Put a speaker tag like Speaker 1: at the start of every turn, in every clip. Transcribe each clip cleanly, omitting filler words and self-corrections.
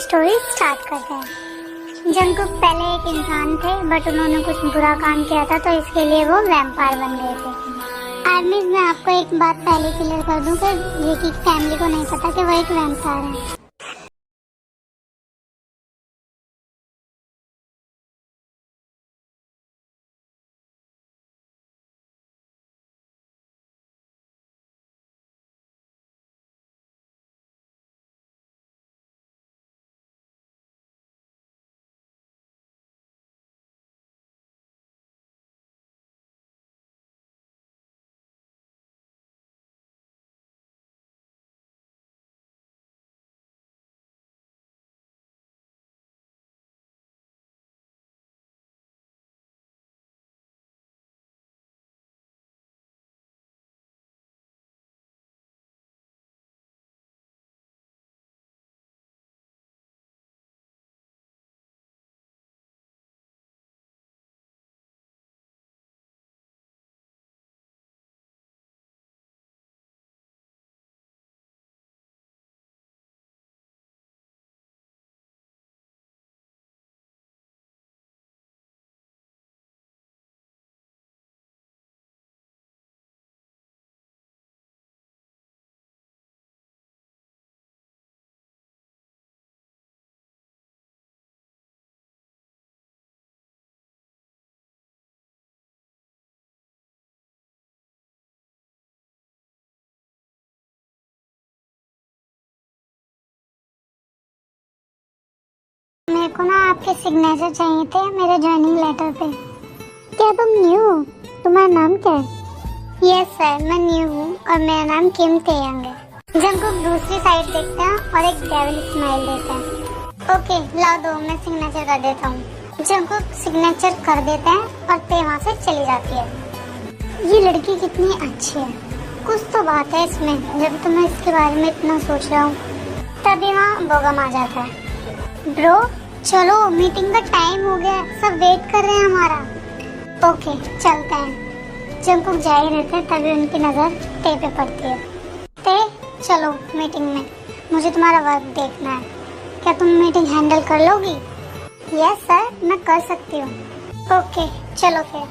Speaker 1: Story start करते हैं। Jungkook पहले एक इंसान थे बट उन्होंने कुछ बुरा काम किया था तो इसके लिए वो वैम्पायर बन गए थे। आर्मीज मैं आपको एक बात पहले क्लियर कर दूं कि ये की फैमिली को नहीं पता कि वो एक वैम्पायर है। मेरे को ना आपके सिग्नेचर चाहिए थे मेरे ज्वाइनिंग लेटर पे। क्या तुम न्यू हो? तुम्हारा नाम क्या है? यस सर, मैं न्यू हूँ और मेरा नाम किम तेयंग है। जंगकुक दूसरी साइड देखता है और एक डेविल स्माइल देता है। ओके लाओ दो, मैं सिग्नेचर कर देता हूँ। जंगकुक सिग्नेचर कर देता है और ते वहाँ से चली जाती है। ये लड़की कितनी अच्छी है, कुछ तो बात है इसमें जब तो मैं इसके बारे में इतना सोच रहा हूँ। तभी वहाँ बोगम आ जाता है। ब्रो चलो मीटिंग का टाइम हो गया, सब वेट कर रहे हैं हमारा। ओके चलते हैं। जंगकुक जा ही रहते हैं तभी उनकी नजर ते पे पड़ती है। ते चलो मीटिंग में, मुझे तुम्हारा वर्क देखना है। क्या तुम मीटिंग हैंडल कर लोगी? यस सर, मैं कर सकती हूँ। ओके चलो फिर।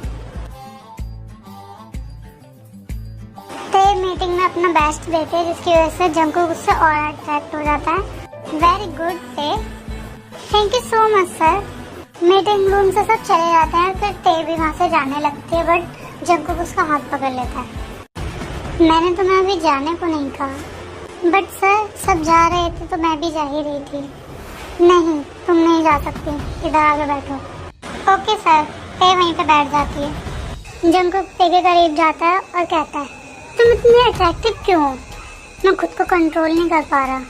Speaker 1: ते मीटिंग में अपना बेस्ट देते हैं जिसकी वजह से जंगकुक उससे और अट्रैक्ट हो जाता है। वेरी गुड ते, thank you so much sir. Meeting room से सब चले जाते हैं, फिर ते भी वहाँ से जाने लगती है बट जंगकुक उसका हाथ पकड़ लेता है। मैंने तुम्हें अभी जाने को नहीं कहा बट सर सब जा रहे थे तो मैं भी जा ही रही थी। नहीं तुम नहीं जा सकती, इधर आके बैठो। Okay sir. ते वहीं पे बैठ जाती है। जंगकुक ते के करीब जाता है और कहता है तुम इतनी अट्रैक्टिव क्यों हो? मैं खुद को कंट्रोल नहीं कर पा रहा।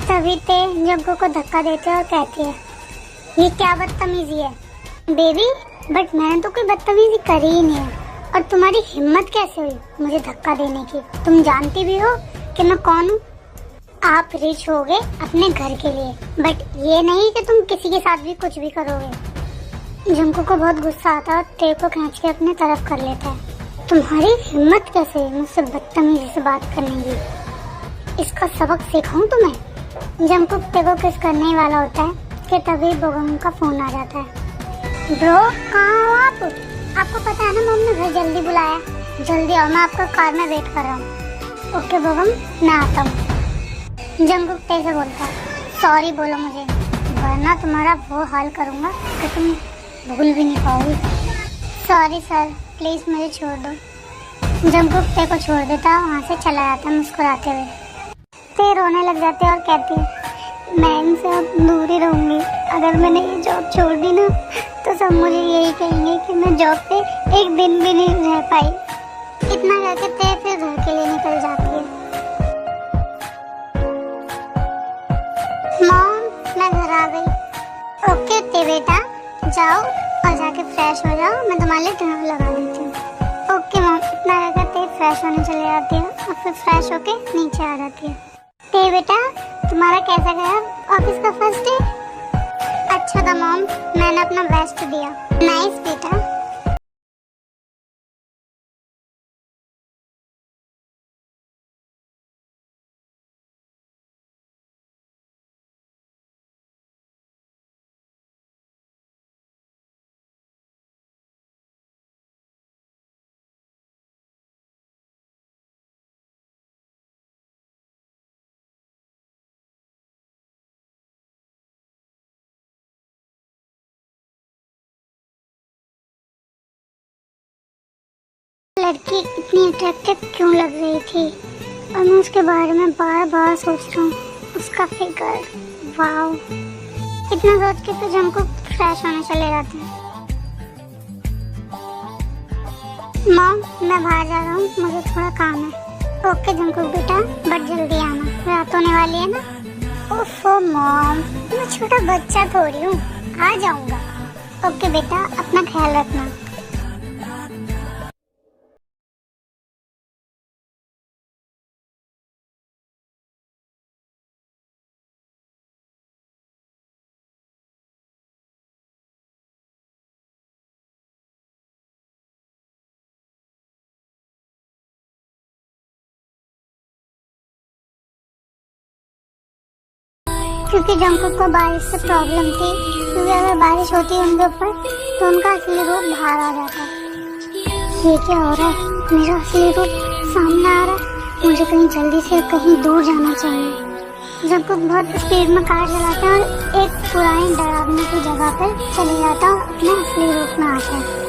Speaker 1: तभी ते जंगकुक को धक्का देती है और कहती है ये क्या बदतमीजी है बेबी, बट मैंने तो कोई बदतमीजी करी ही नहीं है और तुम्हारी हिम्मत कैसे हुई मुझे धक्का देने की? तुम जानती भी हो कि मैं कौन हूँ। आप रिच हो गए अपने घर के लिए बट ये नहीं कि तुम किसी के साथ भी कुछ भी करोगे। जंगकुक को बहुत गुस्सा आता है और ते को खींच के अपने तरफ कर लेता है। तुम्हारी हिम्मत कैसे हुई मुझसे बदतमीजी से बात करने की? इसका सबक सिखाऊं तुम्हें? जंगकुक ते को किस करने ही वाला होता है कि तभी बोगम का फोन आ जाता है। ब्रो कहाँ हो आप? आपको पता है ना मम्मी ने घर जल्दी बुलाया। जल्दी आओ, मैं आपका कार में वेट कर रहा हूँ। ओके बोगम मैं आता हूँ। जंगकुक ते से बोलता है सॉरी बोलो मुझे वरना तुम्हारा वो हाल करूँगा कि तुम भूल भी नहीं पाओगे। सॉरी सर, प्लीज मुझे छोड़ दो। जंगकुक ते को छोड़ देता है, वहाँ से चला जाता है मुस्कुराते हुए। ते रोने लग जाते हैं और कहती है मैं इनसे अब दूर ही रहूंगी। अगर मैंने ये जॉब छोड़ दी ना तो सब मुझे यही कहेंगे कि मैं जॉब पे एक दिन भी नहीं रह पाई। इतना कहकर ते फिर घर के लिए निकल जाती है। मॉम मैं घर आ गई। ओके ते बेटा जाओ और जाके फ्रेश हो जाओ, मैं तुम्हारे लिए डिनर लगा देती हूँ। Okay mom. इतना कहकर ते फ्रेश होने चले जाती है और फिर फ्रेश होके नीचे आ जाती है। ते बेटा तुम्हारा कैसा गया ऑफिस का फर्स्ट डे? अच्छा था मॉम, मैंने अपना बेस्ट दिया। नाइस बेटा। लड़की इतनी अट्रैक्टिव क्यों लग रही थी, और मैं उसके बारे में बार बार सोच रहा हूँ। उसका फिगर, वाओ। इतना सोच के तो जंकुक फ्रेश होने चले जाते हैं। मॉम, मैं बाहर जा रहा हूँ, मुझे थोड़ा काम है। ओके जंकुक बेटा, बट जल्दी आना, रात होने वाली है ना। ओफो मॉम, मैं छोटा बच्चा थोड़ी हूँ, आ जाऊंगा। ओके बेटा, अपना ख्याल रखना। क्योंकि जंकुक को बारिश से प्रॉब्लम थी, क्योंकि अगर बारिश होती है उनके ऊपर तो उनका असली रूप बाहर आ जाता है। ये क्या हो रहा है, मेरा असली रूप सामने आ रहा है। मुझे कहीं जल्दी से कहीं दूर जाना चाहिए। जंकुक बहुत स्पीड में कार चलाता है और एक पुरानी डरावनी की जगह पर चले जाता है और अपने असली रूप में आता है।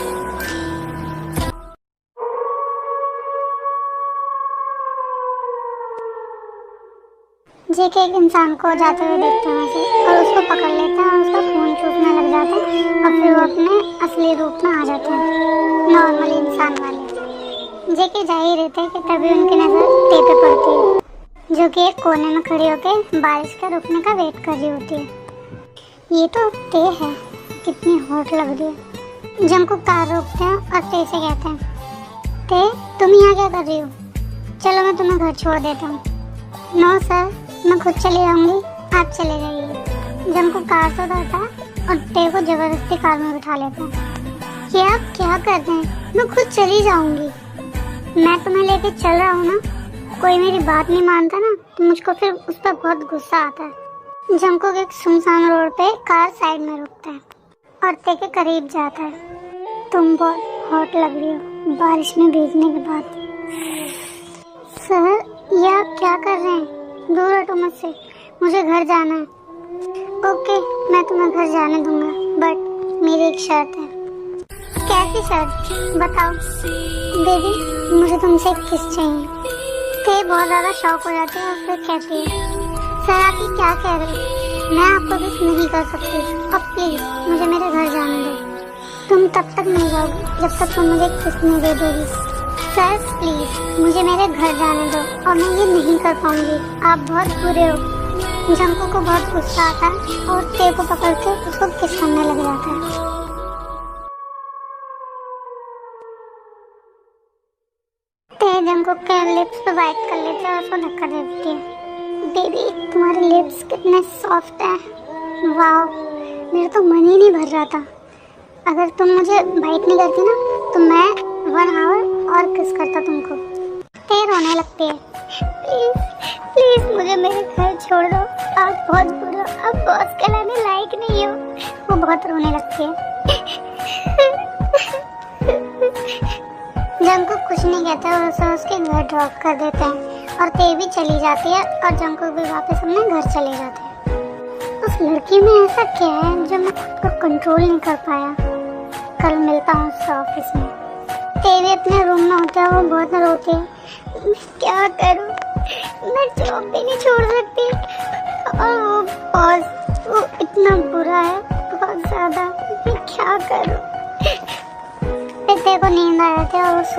Speaker 1: जेके एक इंसान को जाते हुए देखते हैं वैसे, और उसको पकड़ लेता है और उसका खून चूसने लग जाता है, और फिर वो अपने असली रूप में आ जाता है, नॉर्मल इंसान वाले। जेके जा ही रहते हैं कि तभी उनकी नजर ते पे पड़ती है, जो कि एक कोने में खड़ी होकर बारिश के रुकने का वेट कर रही होती है। ये तो ते है, कितनी हॉट लग रही है। जंकुक कार रोकते हैं और ते से कहते हैं, ते तुम यहाँ क्या कर रही हो? चलो मैं तुम्हें घर छोड़ देता हूँ। नो सर, मैं खुद चली जाऊंगी, आप चले जाइए। जंकुक कार से उतरता है और ते को जबरदस्ती कार में बिठा लेता है। ये आप क्या कर रहे हैं? मैं खुद चली जाऊंगी। मैं तुम्हें लेके चल रहा हूँ ना, कोई मेरी बात नहीं मानता ना तो मुझको फिर उस पर बहुत गुस्सा आता है। जंकुक एक सुनसान रोड पे कार साइड में रुकता है और ते के करीब जाता है। तुम बहुत हॉट लग रही हो बारिश में भीगने के बाद। सर, ये आप क्या कर रहे हैं? दूर हटो मुझसे, मुझे घर जाना है। ओके, मैं तुम्हें घर जाने दूंगा, बट मेरी एक शर्त है। कैसी शर्त? बताओ। बेबी, मुझे तुमसे एक किस चाहिए। ते बहुत ज़्यादा शौक हो जाती है और फिर कहती है, सर आप ये क्या कह रहे हो? मैं आपको किस नहीं कर सकती। अब प्लीज़ मुझे मेरे घर जाने दो। तुम तब तक नहीं जाओगी जब तक तुम मुझे किस नहीं दे दोगी। सर प्लीज मुझे मेरे घर जाने दो, और मैं ये नहीं कर पाऊंगी, आप बहुत बुरे हो। जंकुक को बहुत गुस्सा आता है और ते को पकड़ के उसको किस करने लग जाता है। ते जंकुक के लिप्स पे बाइट कर लेते हैं और उसको धक्का दे देती है। बेबी, तुम्हारे लिप्स कितने सॉफ्ट हैं, वाओ। मेरा तो मन ही नहीं भर रहा था। अगर तुम मुझे बाइट नहीं करती ना तो मैं 1 आवर और किस करता तुमको। ते रोने लगती है। प्लीज प्लीज मुझे मेरे घर छोड़ दो, आप बहुत बुरे हो, आप बॉस कहलाने लायक नहीं हो। वो बहुत रोने लगती है। जंकुक कुछ नहीं कहता और उसे उसके घर ड्रॉप कर देते हैं और ते भी चली जाती है और जंकुक भी वापस अपने घर चले जाते हैं। उस लड़की में ऐसा क्या है जो मैं खुद को कंट्रोल नहीं कर पाया। कल मिलता हूँ उससे ऑफिस में। ते भी अपने रूम में होता है, वो बहुत रोती है। मैं क्या करूं? मैं जॉब भी नहीं छोड़ सकती, और वो बॉस वो इतना बुरा है, बहुत ज्यादा। मैं क्या करूं? फिर ते को नींद आ जाती है और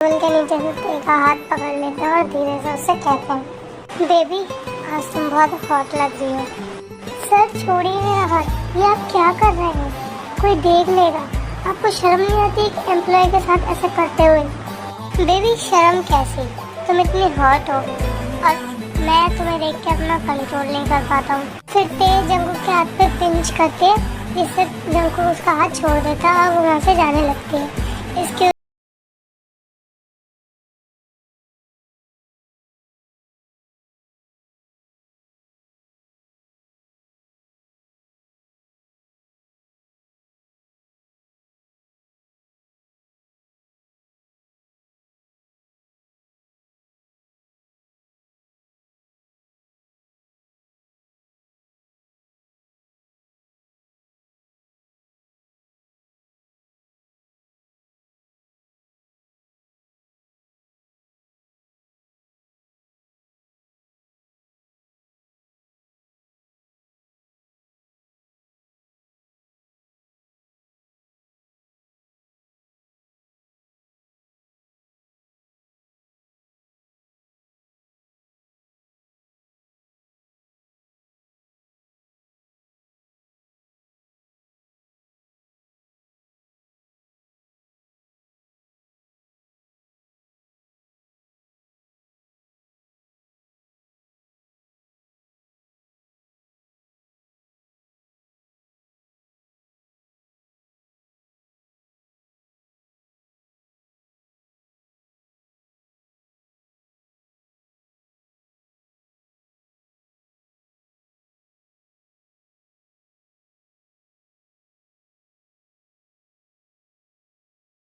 Speaker 1: टेबल के नीचे से ते का हाथ पकड़ लेते हैं और धीरे से उससे कहते हैं, बेबी आज तुम बहुत हॉट लग रही हो। सर छोड़िए मेरा हाथ, ये आप क्या कर रहे हैं? कोई देख लेगा। आपको शर्म नहीं आती एक एम्प्लॉय के साथ ऐसे करते हुए? बेबी शर्म कैसी, तुम इतनी हॉट हो और मैं तुम्हें देख के अपना कंट्रोल नहीं कर पाता हूँ। फिर तेज जंगकुक के हाथ पे पिंच करती है, जिससे जंगकुक उसका हाथ छोड़ देता है और वो वहाँ से जाने लगती है। इसके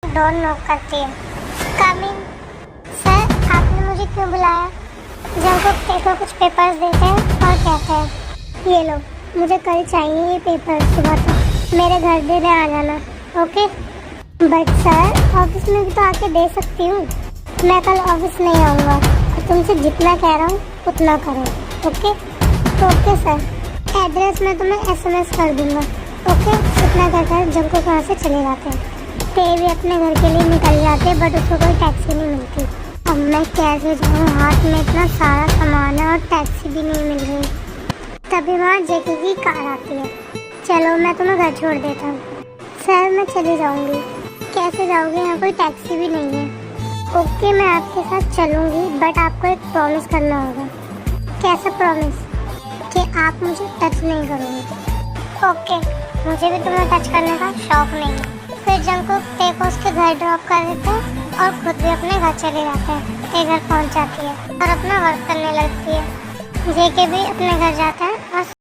Speaker 1: डोर नॉक करती है। कमिंग। सर आपने मुझे क्यों बुलाया? जंगकुक देखो कुछ पेपर्स देते हैं और कहते हैं ये लो, मुझे कल चाहिए ये पेपर सुबह तक, मेरे घर देने आ जाना। ओके? बट सर ऑफिस में भी तो आके दे सकती हूँ। मैं कल ऑफिस नहीं आऊँगा और तुमसे जितना कह रहा हूँ उतना करो। ओके? तो ओके सर, एड्रेस मैं तुम्हें SMS कर दूँगा। ओके? इतना कहकर जंगकुक वहाँ से चले जाते हैं। ते भी अपने घर के लिए निकल जाते हैं, बट उसको कोई टैक्सी नहीं मिलती। अब मैं कैसे जाऊँ, हाथ में इतना सारा सामान है और टैक्सी भी नहीं मिल रही। तभी वहाँ जेकी की कार आती है। चलो मैं तुम्हें घर छोड़ देता हूँ। सर मैं चली जाऊँगी। कैसे जाओगे, यहाँ कोई टैक्सी भी नहीं है। ओके मैं आपके साथ चलूँगी, बट आपको एक प्रॉमिस करना होगा। कैसा प्रॉमिस? कि आप मुझे टच नहीं करोगे। ओके, मुझे भी तुम्हें टच करने का शौक नहीं है। फिर जंगकुक ते को उसके घर ड्रॉप कर देते हैं और खुद भी अपने घर चले जाते हैं। ते घर पहुंच जाती है और अपना वर्क करने लगती है। जेके भी अपने घर जाता है और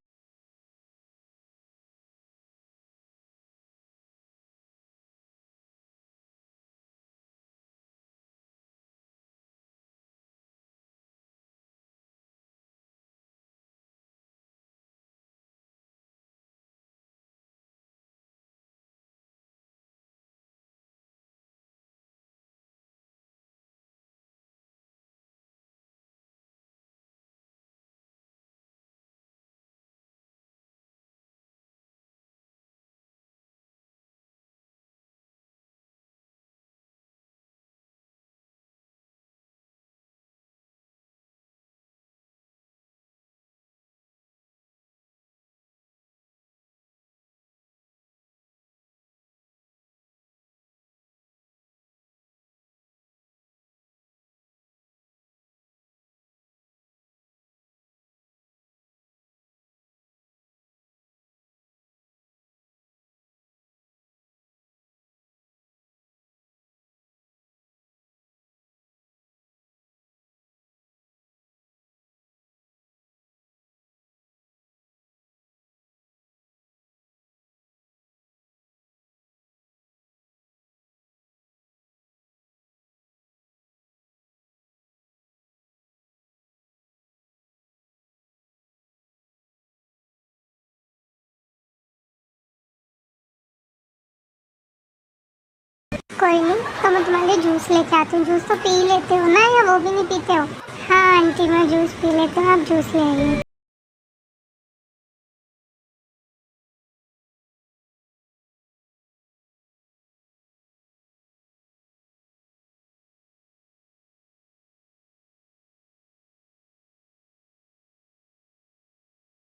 Speaker 1: कोई नहीं, तो मैं तुम्हारे लिए जूस लेके आती हूँ। जूस तो पी लेते हो ना, या वो भी नहीं पीते हो? हाँ आंटी मैं जूस पी लेती हूँ, आप जूस ले आइए।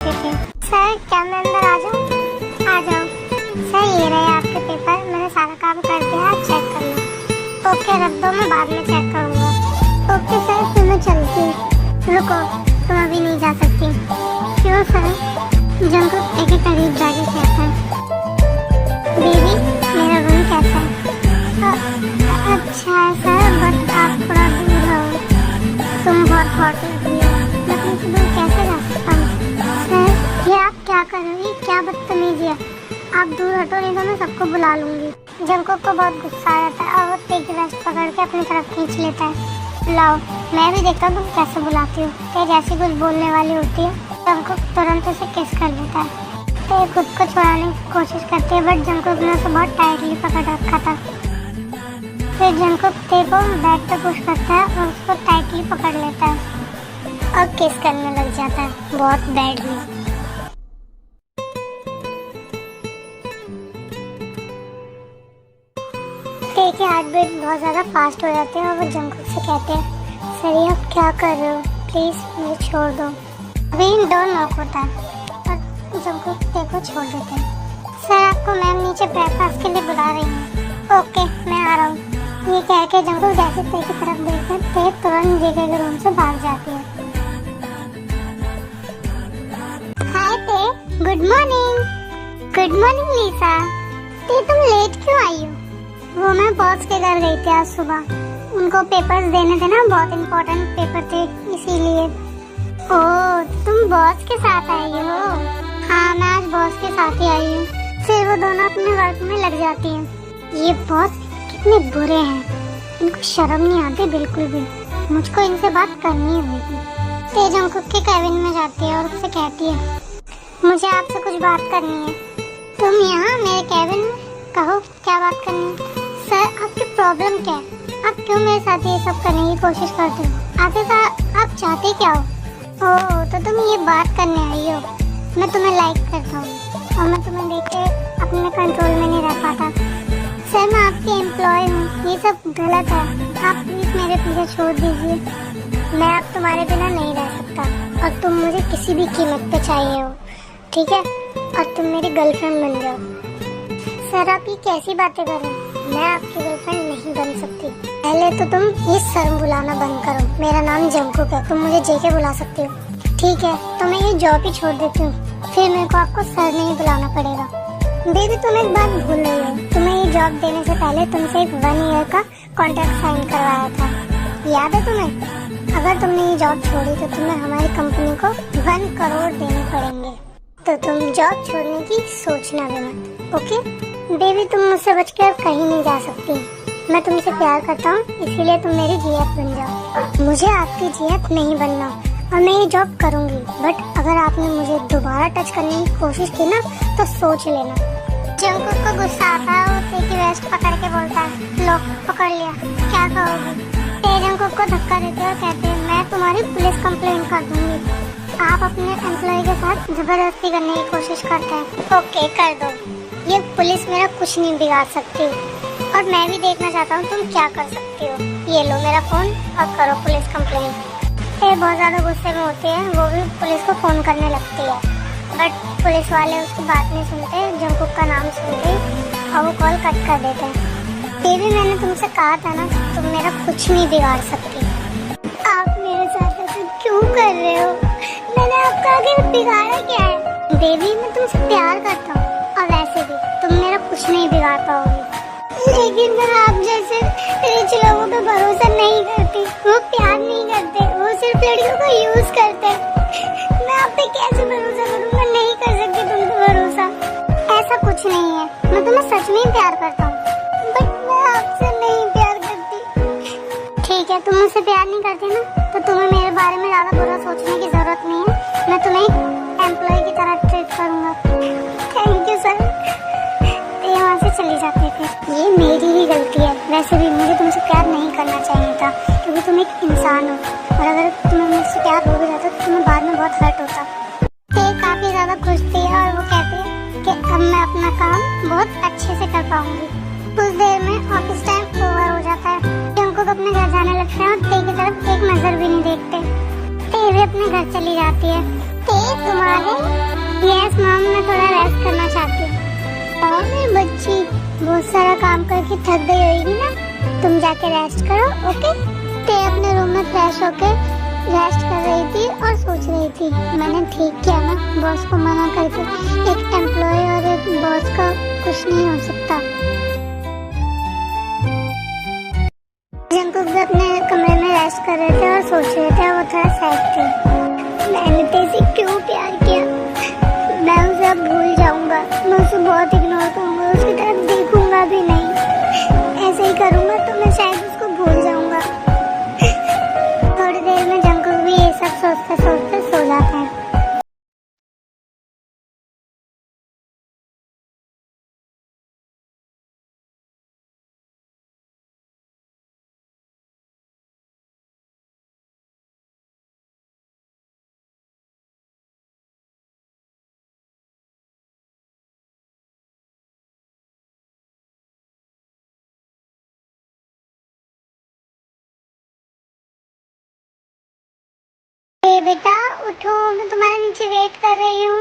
Speaker 1: ठीक है सर, क्या मैं अंदर आ जाऊँ? आ जाओ सर, ये रहे है रख दो, मैं बाद में चेक करूँगा। ओके सर, फिर मैं चलती हूँ। रुको, तुम अभी नहीं जा सकती। क्यों सर? जंगकुक के करीब जाके कहता है, बेबी मेरा रूम कैसा है? अच्छा है सर, बट आप थोड़ा दूर हो, तुम बहुत हॉट लग रही हो, मैं तुमसे दूर कैसे जा सकता हूँ? सर ये आप क्या कर रहे हो? ये क्या बदतमीजी है? आप दूर हटो, नहीं तो मैं सबको बुला लूंगी। जंगकुक को बहुत गुस्सा आ जाता है और वो ते की वेस्ट पकड़ के अपनी तरफ खींच लेता है। लाओ, मैं भी देखता हूँ तुम कैसे बुलाती हो। ते जैसी कुछ बोलने वाली होती है, जंगकुक तुरंत उसे किस कर देता है। ते खुद को छुड़ाने की कोशिश करती है, बट जंगकुक ने उसे बहुत टाइटली पकड़ रखा था। फिर जंगकुक ते को बैक पे पुश करता है और उसको टाइटली पकड़ लेता है और किस करने लग जाता है बहुत बैडली। ते के हार्ट बीट बहुत ज़्यादा फास्ट हो जाते हैं और वो जंगकुक से कहते हैं, सर ये आप क्या कर रहे हो? प्लीज़ मुझे छोड़ दो। अभी डोर नॉक होता है और जंगकुक ते को छोड़ देते हैं। सर आपको मैम नीचे ब्रेकफास्ट के लिए बुला रही हैं। ओके मैं आ रहा हूँ। ये कह के जंगकुक जैसे ते की तरफ देखते हैं, ते तुरंत जेके के रूम से भाग जाती है। हाय ते, good morning. Good morning Lisa. ते तुम लेट क्यों आई हो? वो मैं बॉस के घर गई थी आज सुबह, उनको पेपर्स देने थे ना, बहुत इम्पोर्टेंट पेपर थे इसीलिए। ओह तुम बॉस के साथ आई हो? हाँ मैं आज बॉस के साथ ही आई हूँ। फिर वो दोनों अपने वर्क में लग जाती हैं। ये बॉस कितने बुरे हैं, इनको शर्म नहीं आती बिल्कुल भी। मुझको इनसे बात करनी होगी। ते जंगकुक के केबिन में जाती है और उससे कहती है, मुझे आपसे कुछ बात करनी है। तुम यहाँ मेरे केबिन में? कहो क्या बात करनी है? सर आपकी प्रॉब्लम क्या है? आप क्यों मेरे साथ ये सब करने की कोशिश करते हो? आखिर आप चाहते क्या हो? ओह तो तुम ये बात करने आई हो। मैं तुम्हें लाइक करता हूँ और मैं तुम्हें देख के अपने कंट्रोल में नहीं रह पाता। सर मैं आपकी एम्प्लॉय हूँ, ये सब गलत है, आप प्लीज़ मेरे पीछे छोड़ दीजिए। मैं अब तुम्हारे बिना नहीं रह सकता और तुम मुझे किसी भी कीमत पे चाहिए हो, ठीक है? और तुम मेरी गर्लफ्रेंड बन जाओ। सर आप ये कैसी बातें कर रहे हैं? मैं आपकी गर्लफ्रेंड नहीं बन सकती। पहले तो तुम ये सर बुलाना बंद करो। मेरा नाम जंगकुक है, तुम मुझे जेके बुला सकते हो। ठीक है तो मैं ये जॉब ही छोड़ देती हूँ, फिर मेरे को आपको सर नहीं बुलाना पड़ेगा। बेबी तुम एक बात भूल रही हो, तुम्हें ये जॉब देने से पहले तुमसे एक 1 ईयर का कॉन्ट्रैक्ट साइन करवाया था, याद है तुम्हें? अगर तुमने ये जॉब छोड़ी तो तुम्हें हमारी कंपनी को 1 करोड़ देने पड़ेंगे। तो तुम जॉब छोड़ने की सोचना भी मत, ओके? बेबी तुम मुझसे बचकर कहीं नहीं जा सकती। मैं तुमसे प्यार करता हूँ, इसीलिए तुम मेरी जीएफ बन जाओ। मुझे आपकी जीएफ नहीं बनना और मैं ये जॉब करूँगी, बट अगर आपने मुझे दोबारा टच करने की कोशिश की ना तो सोच लेना। जंगकुक को गुस्सा आता है और ते की वेस्ट पकड़ के बोलता है, लो पकड़ लिया, क्या कहोगे? ते जंगकुक को धक्का देते और कहते हैं, मैं तुम्हारी पुलिस कंप्लेंट कर दूंगी। आप अपने एम्प्लॉय के साथ जबरदस्ती करने की कोशिश करते हैं। ओके कर दो, ये पुलिस मेरा कुछ नहीं बिगाड़ सकती और मैं भी देखना चाहता हूँ तुम क्या कर सकती हो। ये लो मेरा फोन और करो पुलिस कंप्लेंट। ये बहुत ज़्यादा गुस्से में होती है, वो भी पुलिस को फ़ोन करने लगती है, बट पुलिस वाले उसकी बात नहीं सुनते। जंगकुक का नाम सुनते और वो कॉल कट कर देते हैं। ये भी मैंने तुमसे कहा था ना, तुम मेरा कुछ नहीं बिगाड़ सकती। आप मेरे साथ ऐसे क्यों कर रहे हो? मैंने आपका आगे बिगाड़ा क्या है? बेबी मैं तुमसे प्यार करता हूँ और वैसे भी तुम मेरा कुछ नहीं बिगाड़ पाओगी, लेकिन मैं आप जैसे रिच लोगों पे भरोसा नहीं करती। वो प्यार नहीं करते, वो सिर्फ लड़कियों को यूज करते हैं। मैं आप पे कैसे भरोसा करूँ? मैं नहीं कर सकती तुम पे भरोसा। ऐसा कुछ नहीं है, मैं तुम्हें सच में प्यार करता हूँ, बट मैं आपसे नहीं प्यार करती। ठीक है तुम मुझसे प्यार नहीं करती ना, तो तुम्हें मेरे बारे में ज्यादा बुरा सोचने की जरूरत नहीं है। मैं तुम्हें एम्प्लॉय की तरह ट्रीट करूँगा। Thank you sir. वहाँ से चली जाते थे। ये मेरी ही गलती है, वैसे भी मुझे तुमसे प्यार नहीं करना चाहिए था, क्योंकि तुम एक इंसान हो और अगर तुम्हें मुझसे प्यार हो भी जाता तो तुम्हें बाद में बहुत हर्ट होता। ते काफी ज्यादा खुश थी और वो कहती है कि अब मैं अपना काम बहुत अच्छे से कर पाऊंगी। कुछ देर में ऑफिस टाइम ओवर हो जाता है। जंगकुक अपने घर जाने लगते हैं और ते की तरफ एक नजर भी नहीं देखते। ते भी अपने घर चली जाती है। ते तुम्हारे? यस मॉम मैं थोड़ा रेस्ट करना चाहती हूँ। और मेरी बच्ची बहुत सारा काम करके थक गई होगी ना, तुम जाके रेस्ट करो, ओके। ते अपने रूम में फ्रेश होके रेस्ट कर रही थी और सोच रही थी, मैंने ठीक किया ना बॉस को मना करके। एक एम्प्लॉय और एक बॉस का कुछ नहीं हो सकता। जंकुक भी अपने कमरे में रेस्ट कर रहे थे और सोच रहे थे, वो थोड़ा सैड थे। मैंने तेजी क्यों प्यार किया, मैं उसे अब भूल जाऊंगा, मैं उसे बहुत इग्नोर करूंगा, उसकी तरफ देखूंगा भी नहीं। ऐसे ही करूंगा तो मैं शायद उसको भूल जाऊंगा। थोड़ी देर में जंकुक भी ये सब सोचते सोचते सो जाता है। बेटा उठो, मैं तुम्हारे नीचे वेट कर रही हूँ।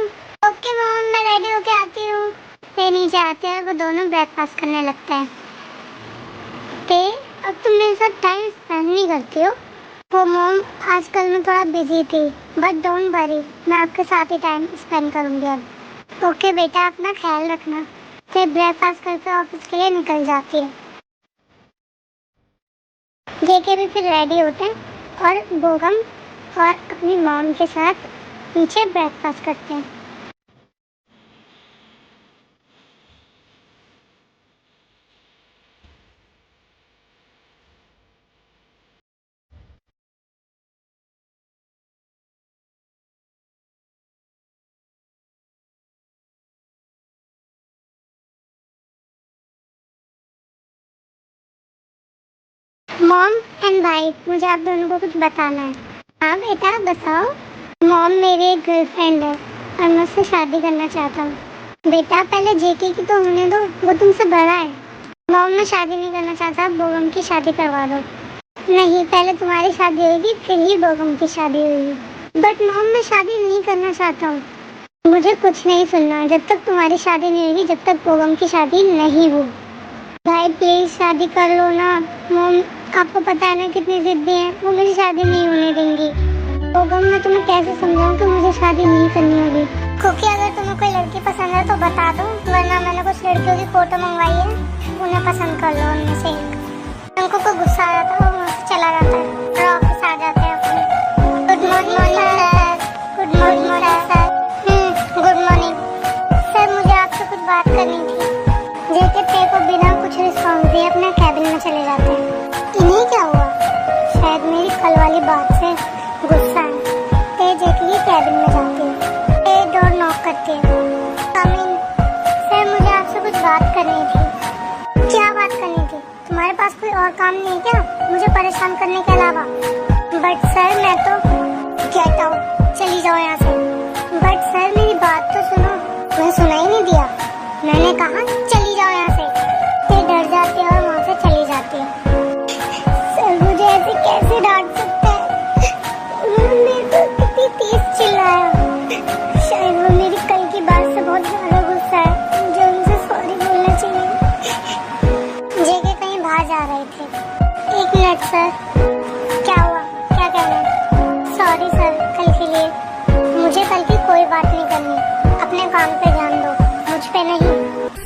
Speaker 1: ओके मॉम, मैं रेडी होके आती हूँ। ते नीचे आते हैं, वो दोनों ब्रेकफास्ट करने लगते हैं। ते अब तुम मेरे साथ टाइम स्पेंड नहीं करती हो। वो मॉम, आजकल मैं थोड़ा बिजी थी, बट डोंट वरी, मैं आपके साथ ही टाइम स्पेंड करूँगी अब। ओके बेटा, अपना ख्याल रखना। ते ब्रेकफास्ट करके ऑफिस के लिए निकल जाती है। जेके भी फिर रेडी होते हैं और बोगम और अपनी मॉम के साथ नीचे ब्रेकफास्ट करते हैं। मॉम एंड भाई, मुझे आप दोनों को कुछ बताना है। हाँ बेटा बताओ। मॉम, मेरी एक गर्लफ्रेंड है और मैं उससे शादी करना चाहता हूँ। बेटा पहले जेके की तो होने दो, वो तुमसे बड़ा है। मॉम, मैं शादी नहीं करना चाहता, बोगम की शादी करवा दो। नहीं, पहले तुम्हारी शादी होगी फिर ही बोगम की शादी होगी। बट मॉम, मैं शादी नहीं करना चाहता हूँ। मुझे कुछ नहीं सुनना, जब तक तुम्हारी शादी नहीं होगी, जब तक बोगम की शादी नहीं हो। भाई प्लीज शादी कर लो ना। मॉम, आपको पता है ना कितनी जिद्दी है, वो मुझे शादी नहीं होने देंगी। बोगम, मैं तुम्हें कैसे समझाऊं कि मुझे शादी नहीं करनी होगी। क्योंकि अगर तुम्हें कोई लड़की पसंद है तो बता दो, वरना मैंने कुछ लड़कियों की फोटो मंगवाई है, उन्हें पसंद कर लो उनमें से एक। उनको कोई गुस्सा आ जाता है, वो मुझसे चला जाता है और ऑफिस आ जाते हैं अपने। Good morning sir. Good morning sir. Good morning sir, मुझे आपसे कुछ बात करनी थी। जेके ते को बिना कुछ रिस्पॉन्स दिए अपने कैबिन में चले जाते हैं। इन्हें क्या हुआ, शायद मेरी कल वाली बात से गुस्सा है। ते जेके की कैबिन में जाती है। ते डोर नॉक करती है। कम इन। सर, मुझे आपसे कुछ बात करनी थी। क्या बात करनी थी? तुम्हारे पास कोई और काम नहीं है क्या मुझे परेशान करने के अलावा? बट सर, मैं तो गेट आउट, चली जाओ यहाँ से। बट सर, मेरी बात तो सुनो। तुम्हें सुना ही नहीं दिया, मैंने कहा चली जाओ यहाँ से। ते डर जाती है और वहाँ से चली जाती है। सर, मुझे ऐसे कैसे डांट सकते हैं? उन्होंने मेरे को कितनी तेज चिल्लाया। शायद वो मेरी कल की बात से बहुत ज्यादा गुस्सा है, मुझे उनसे सॉरी बोलना चाहिए। जेके कहीं बाहर जा रहे थे। एक मिनट सर। क्या हुआ, क्या कहना है? सॉरी सर, कल के लिए। मुझे कल की कोई बात नहीं करनी, अपने काम पे ध्यान दो, मुझ पे नहीं।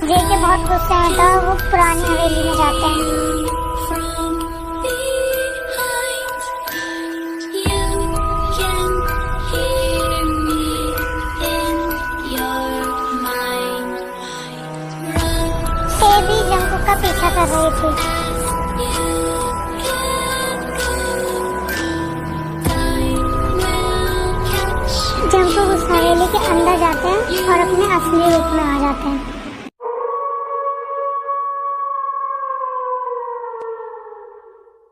Speaker 1: जेके बहुत गुस्से में था, वो पुरानी हवेली में जाते हैं। ते भी जंकुक का पीछा कर रही थी। जंकुक उस हवेली के अंदर जाते हैं और अपने असली रूप में आ जाते हैं।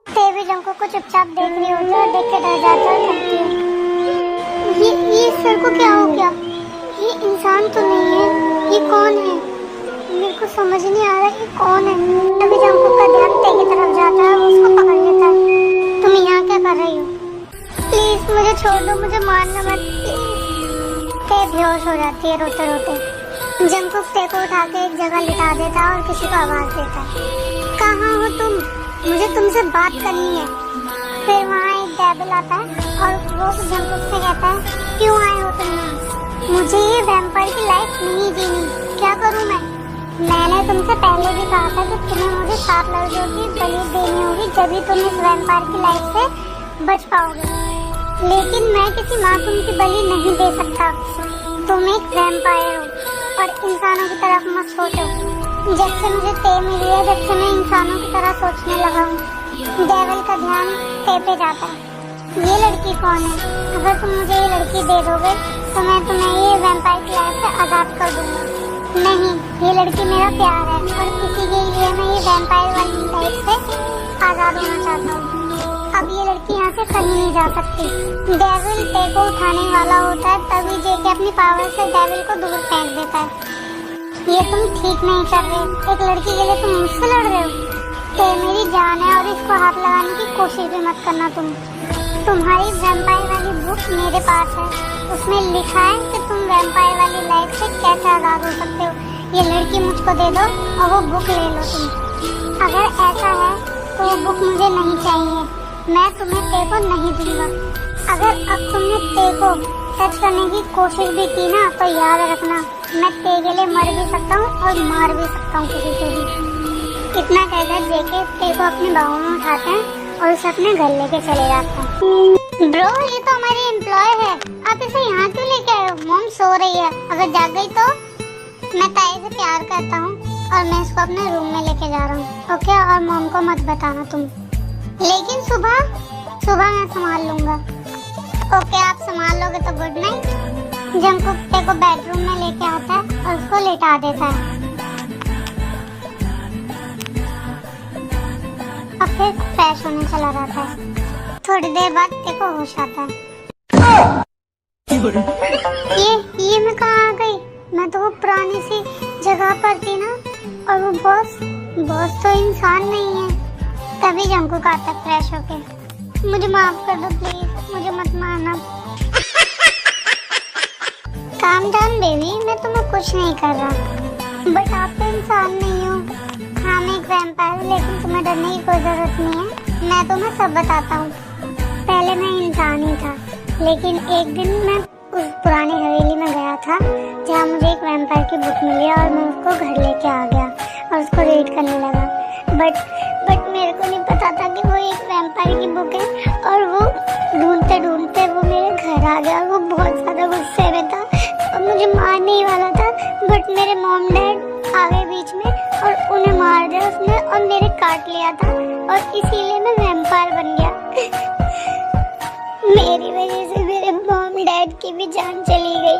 Speaker 1: ते भी जंकुक को चुपचाप देख रही होती है और देख के डर जाता है और कहती है, ये सर को क्या हो गया? ये इंसान तो नहीं है, ये कौन है? मेरे को समझ नहीं आ रहा ये कौन है। तभी जंकुक का ध्यान ते की तरफ जाता है, वो उसको पकड़ लेता है। तुम यहाँ क्या कर रही हो? प्लीज मुझे छोड़ दो, मुझे मारना मत प्लीज। ते बेहोश हो जाती है रोते रोते। जंकुक ते को उठा के एक जगह लिटा देता है और किसी को आवाज देता है, कहाँ हो तुम? मुझे तुमसे बात करनी है। फिर वहाँ एक डेविल आता है और वो जंकुक से कहता है, क्यों आए हो तुम यहाँ? मुझे ये वैम्पायर की लाइफ नहीं जीनी, क्या करूँ मैं? मैंने तुमसे पहले भी कहा था कि तुम्हें मुझे 7 लड़कियों की बलि देनी होगी, जब ही तुम इस वैम्पायर की लाइफ से बच पाओगे। लेकिन मैं किसी मासूम की बलि नहीं दे सकता। तुम एक वैम्पायर हो और इंसानों की तरफ मत सोचो। जब से मुझे ते मिली है, जब से मैं इंसानों की तरह सोचने लगा हूँ, डेविल का ध्यान ते पे जाता है। ये लड़की कौन है? अगर तुम मुझे ये लड़की दे दोगे तो मैं तुम्हें ये वैम्पायर की लाइफ से आज़ाद कर दूंगा। नहीं, ये लड़की मेरा प्यार है और इसी के लिए मैं ये वैम्पायर वाली लाइफ से आज़ाद होना चाहता हूँ। अब ये लड़की यहाँ से कहीं नहीं जा सकती। डेविल ते को उठाने वाला होता है, तभी जेके अपनी पावर से डेविल को दूर फेंक देता है। ये तुम ठीक नहीं कर रहे। एक लड़की के लिए तुम मुझसे लड़ रहे हो। ते मेरी जान है और इसको हाथ लगाने की कोशिश भी मत करना। तुम्हारी वैम्पायर वाली बुक मेरे पास है, उसमें लिखा है कि तुम वैम्पायर वाली लाइफ से कैसे आज़ाद हो सकते हो। ये लड़की मुझको दे दो और वो बुक ले लो तुम। अगर ऐसा है तो वो बुक मुझे नहीं चाहिए, मैं तुम्हें ते को नहीं दूंगा। अगर अब तुमने ते को टच करने की कोशिश भी की ना, तो याद रखना मैं ते के लिए मर भी सकता हूँ और मार भी सकता हूँ किसी को भी। इतना कहकर जेके ते को अपने बाहों में उठाते हैं और उसे अपने घर लेके चले जाते हैं। ब्रो, ये तो हमारी एम्प्लॉय है, आप इसे यहाँ क्यों लेके आए हो? मॉम सो रही है, अगर जाग गई तो? मैं ताई से प्यार करता हूँ और मैं इसको अपने रूम में लेके जा रहा हूँ, ओके? और मॉम को मत बताना तुम। लेकिन सुबह मैं संभाल लूंगा। ओके, आप संभाल लोगे तो गुड नाइट। जंकुक ते को बेडरूम में लेके आता है और उसको लेटा देता है और फिर फ्रेश होने चला जाता है। थोड़ी देर बाद ते को होश आता है। ये मैं कहाँ आ गई? मैं तो वो पुरानी सी जगह पर थी ना, और वो बॉस तो इंसान नहीं है। तभी जंकुक आता है फ्रेश होके। मुझे माफ कर दो प्लीज, मुझे मत मारना। काम डाउन बेबी, मैं तुम्हें कुछ नहीं कर रहा, बट आप तो इंसान नहीं हो। हाँ, मैं एक वैम्पायर हूँ, लेकिन तुम्हें डरने की कोई जरूरत नहीं है। मैं तुम्हें सब बताता हूँ। पहले मैं इंसान ही था, लेकिन एक दिन मैं उस पुरानी हवेली में गया था जहाँ मुझे एक वैम्पायर की बुक मिली और मैं उसको घर लेके आ गया और उसको रीड करने लगा। बट मेरे को नहीं पता था कि वो एक वैम्पायर की बुक है, और वो ढूंढते ढूंढते वो मेरे घर आ गया। वो बहुत ज़्यादा गुस्से में था और मुझे मारने ही वाला था, बट मेरे मॉम डैड आ गए बीच में और उन्हें मार दिया उसने और मेरे काट लिया था, और इसीलिए मैं वैम्पायर बन गया। मेरी वजह से मेरे मॉम डैड की भी जान चली गई।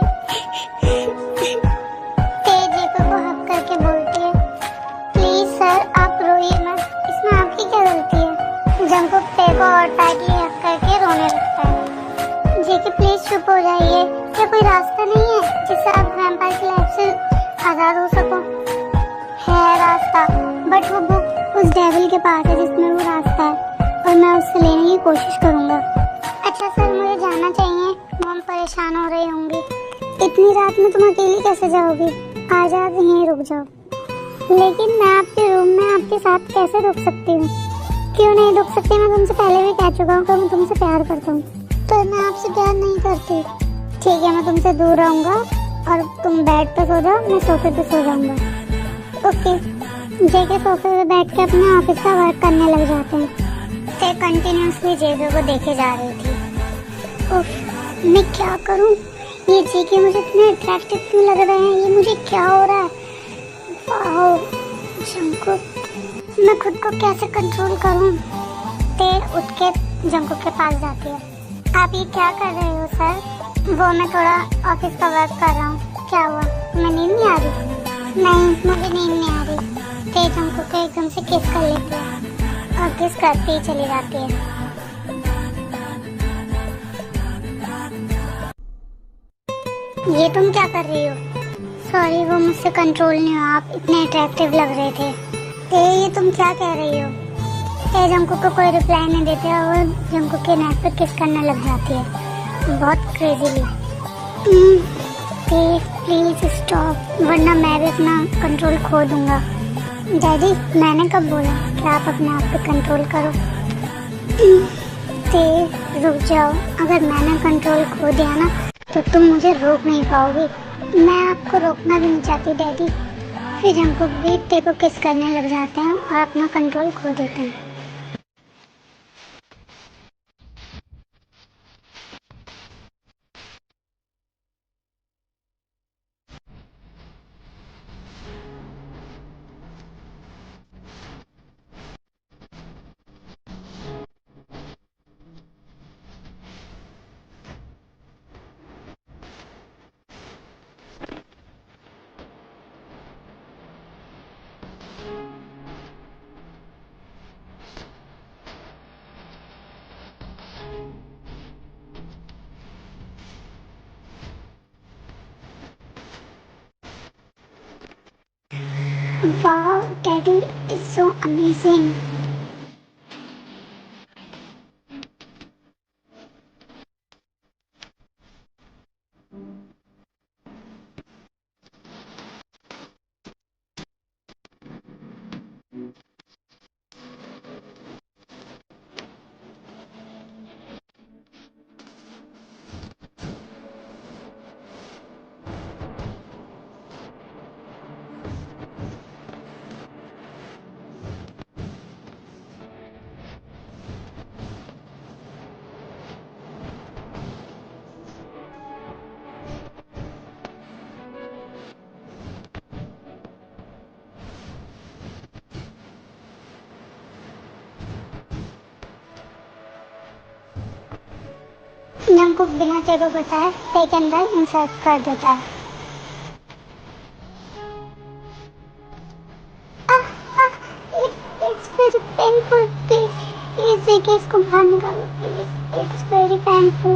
Speaker 1: तेजी को हक करके बोलती है, प्लीज सर आप रोइए मत, इसमें आपकी क्या गलती है? जंकुक ते को और टाइटली हक करके रोने लगता है। जेके प्लीज चुप हो जाइए, क्या कोई रास्ता नहीं है जिससे आप वैम्पायर की लाइफ से आजाद हो सको? है रास्ता, बट वो बुक उस डेविल के पास है जिसमें वो रास्ता है, और मैं उससे लेने की कोशिश करूंगा। अच्छा सर, मुझे जाना चाहिए, मॉम परेशान हो रही होंगी। इतनी रात में तुम अकेली कैसे जाओगी? आज आप यहीं रुक जाओ। लेकिन मैं आपके रूम में आपके साथ कैसे रुक सकती हूँ? क्यों नहीं रुक सकती? मैं तुमसे पहले भी कह चुका हूँ कि मैं तुमसे प्यार करता हूँ, तो मैं आपसे प्यार नहीं करती। ठीक है, मैं तुमसे दूर रहूँगा और तुम बेड पे सो जाओ, मैं सोफे पे सो जाऊँगा। ओके। जेके सोफे पे बैठ के अपने ऑफिस का वर्क करने लग जाते हैं। ते कंटिन्यूसली जेके को देखे जा रही थी। मैं क्या करूं? ये जेके मुझे इतने अट्रैक्टिव क्यों लग रहे हैं? ये मुझे क्या हो रहा है? वाओ जंकुक, मैं खुद को कैसे कंट्रोल करूं? ते उठ के जंकुक के पास जाती है। आप ये क्या कर रहे हो सर? वो मैं थोड़ा ऑफिस का वर्क कर रहा हूँ। क्या हुआ, मैं नींद नहीं आ रही? नहीं, मुझे नींद नहीं आ रही। ते जंकुक को एकदम से किस कर लेती है और किस करती ही चली जाती है। ये तुम क्या कर रही हो? सॉरी, वो मुझसे कंट्रोल नहीं हुआ, आप इतने अट्रैक्टिव लग रहे थे। ये तुम क्या कह रही हो? जंकुक को कोई रिप्लाई नहीं देते और वो जंकुक के नेक पे किस करने लग जाती है बहुत क्रेजीली। प्लीज स्टॉप, वरना मैं भी अपना कंट्रोल खो दूंगा। डैडी, मैंने कब बोला कि आप अपने आप पे कंट्रोल करो? ते रुक जाओ, अगर मैंने कंट्रोल खो दिया ना तो तुम मुझे रोक नहीं पाओगी। मैं आपको रोकना भी नहीं चाहती डैडी। फिर हमको भी ते को किस करने लग जाते हैं और अपना कंट्रोल खो देते हैं। Wow, Daddy is so amazing. Jungkook बिना ते को बताए ते के अंदर इंसर्ट कर देता है। It's very painful. Please देखिए इसको बाहर निकालो please. It's very painful.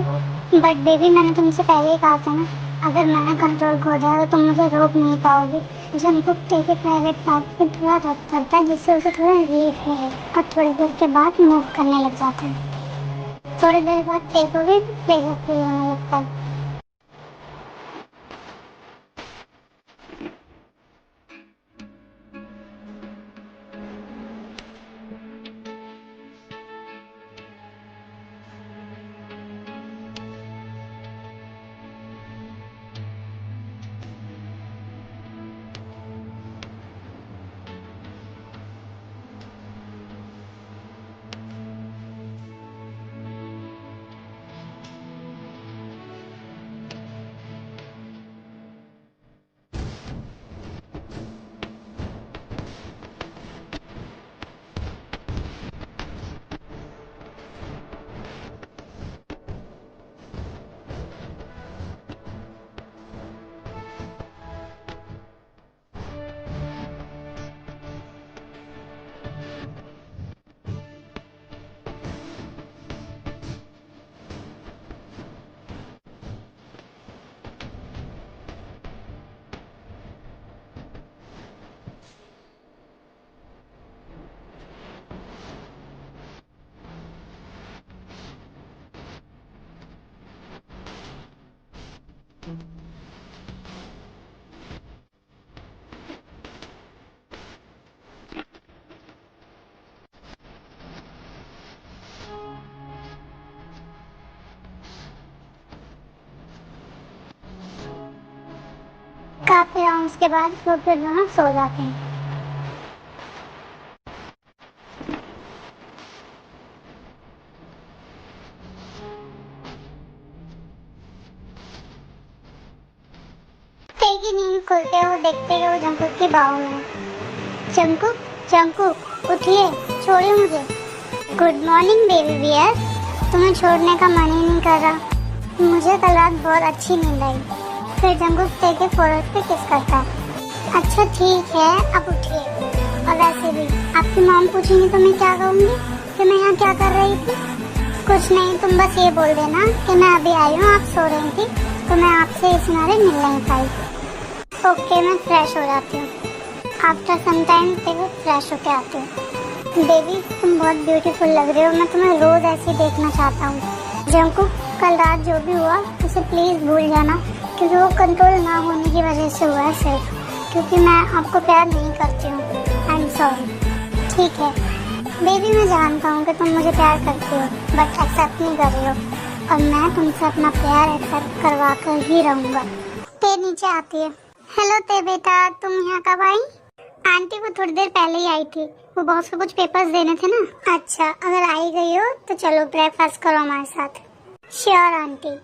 Speaker 1: But baby, मैंने तुमसे पहले ही कहा था ना, अगर मैंने कंट्रोल खो दिया तो तुम मुझे रोक नहीं पाओगी। जंकुक ते के प्राइवेट पार्ट पे थोड़ा रब करता है जिससे उसे थोड़ा रिलीफ है और थोड़ी देर के बाद मूव करने लग जाता है। थोड़ी देर बाद ते को भी प्लेजर फील होने लगता है। काफी राउंड्स के बाद वो फिर दोनों सो जाते हैं। ते की नींद खुलते हुए देखते हैं वो जंकुक की बाहों में। जंकुक, जंकुक उठिए, छोड़िए मुझे। Good morning baby bear. तुम्हें छोड़ने का मन ही नहीं कर रहा। मुझे कल रात बहुत अच्छी नींद आई। फिर जंकुक ते के फोrehead पे किस करता है। अच्छा ठीक है, अब उठिए। और वैसे भी आपकी मॉम पूछेंगी तो मैं क्या कहूँगी कि मैं यहाँ क्या कर रही थी? कुछ नहीं, तुम बस ये बोल देना कि मैं अभी आई हूँ, आप सो रही थी तो मैं आपसे इस नारे मिल नहीं पाई। ओके, मैं फ्रेश हो जाती हूँ। आफ्टर सम टाइम ते फ्रेश होके आती हूँ। बेबी, तुम बहुत ब्यूटीफुल लग रहे हो। मैं तुम्हें रोज ऐसे ही देखना चाहता हूँ। जंकुक, कल रात जो भी हुआ उसे प्लीज भूल जाना, क्योंकि वो कंट्रोल ना होने की वजह से हुआ है सिर्फ, क्योंकि मैं आपको प्यार नहीं करती हूँ। I am sorry. ठीक है बेबी, मैं जानता हूँ कि तुम मुझे प्यार करती हो बट एक्सेप्ट नहीं कर रही हो, और मैं तुमसे अपना प्यार एक्सेप्ट करवा कर ही रहूँगा। ते नीचे आती है। हेलो ते बेटा, तुम यहाँ कब आई? आंटी वो थोड़ी देर पहले ही आई थी, वो बॉस को कुछ पेपर्स देने थे ना। अच्छा, अगर आई गई हो तो चलो ब्रेकफास्ट करो हमारे साथ। Sure aunty.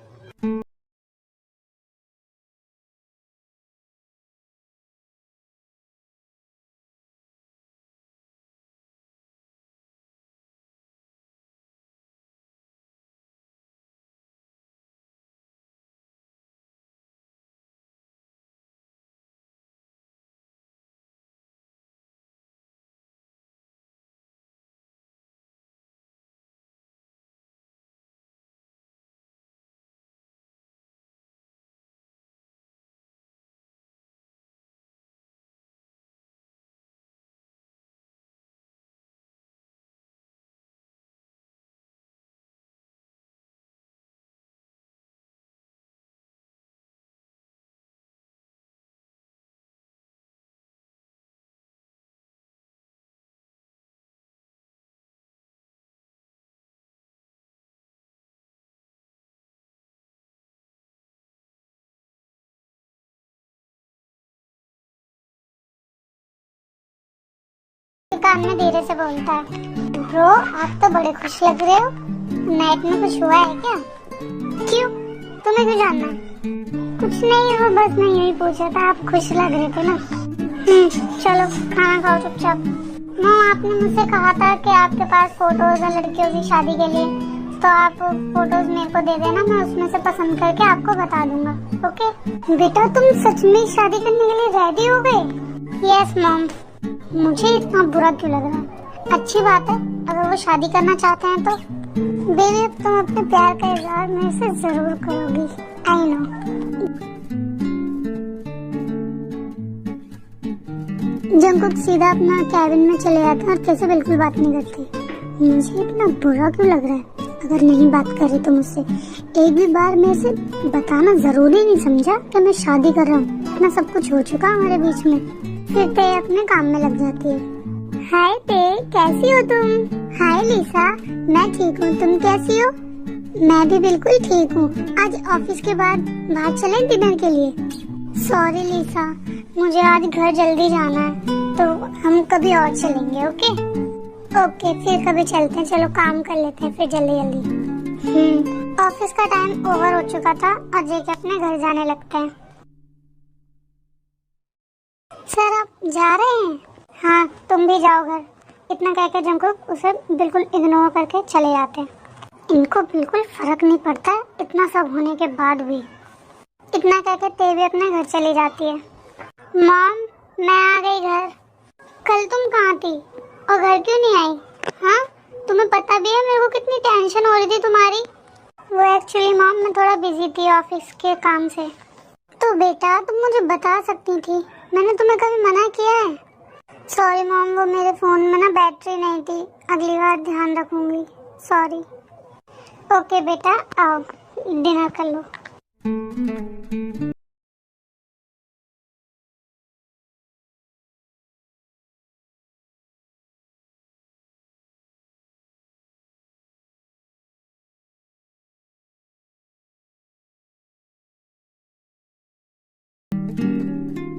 Speaker 1: कान में धीरे से बोलता है, ब्रो आप तो बड़े खुश लग रहे हो, नाइट में कुछ हुआ है क्या? क्यों, तुम्हें क्यों जानना? कुछ नहीं, वो बस मैं यही पूछा था, आप खुश लग रहे थे ना। चलो खाना खाओ चुपचाप। मॉम आपने मुझसे कहा था कि आपके पास फोटोज है लड़कियों की शादी के लिए, तो आप फोटोज मेरे को दे देना, मैं उसमें से पसंद करके आपको बता दूंगा। ओके बेटा, तुम सच में शादी करने के लिए रेडी हो गए? Yes mom. मुझे इतना बुरा क्यों लग रहा है? अच्छी बात है, अगर वो शादी करना चाहते हैं तो। बेबी अब तुम अपने प्यार का इजहार मेरे से जरूर करोगी, आई नो। जंगकुक सीधा अपना कैबिन में चले जाते हैं और कैसे बिल्कुल बात नहीं करती। मुझे इतना बुरा क्यों लग रहा है? अगर नहीं बात कर रही तो मुझसे एक भी बार में से बताना जरूरी नहीं समझा कि मैं शादी कर रहा हूँ। इतना सब कुछ हो चुका हमारे बीच में। फिर ते अपने काम में लग जाती है। हाय ते, कैसी हो तुम? हाय लिसा, मैं ठीक हूँ, तुम कैसी हो? मैं भी बिल्कुल ठीक हूँ। आज ऑफिस के बाद बाहर चलें डिनर के लिए? सॉरी लिसा, मुझे आज घर जल्दी जाना है, तो हम कभी और चलेंगे। ओके ओके, फिर कभी चलते हैं। चलो काम कर लेते हैं फिर जल्दी जल्दी। ऑफिस का टाइम ओवर हो चुका था और जेके अपने घर जाने लगते हैं। सर आप जा रहे हैं? हाँ तुम भी जाओ घर। इतना कहकर जंगकुक उसे बिल्कुल इग्नोर करके चले जाते हैं। इनको बिल्कुल फर्क नहीं पड़ता है इतना सब होने के बाद भी। इतना कहकर ते भी अपने घर चली जाती है। मॉम मैं आ गई घर। कल तुम कहाँ थी और घर क्यों नहीं आई? हाँ तुम्हें पता भी है मेरे को कितनी टेंशन हो रही थी तुम्हारी। वो एक्चुअली मॉम मैं थोड़ा बिजी थी ऑफिस के काम से। तो बेटा तुम मुझे बता सकती थी, मैंने तुम्हें कभी मना किया है? सॉरी मॉम, वो मेरे फोन में ना बैटरी नहीं थी, अगली बार ध्यान रखूंगी। सॉरी। ओके बेटा आओ डिनर कर लो।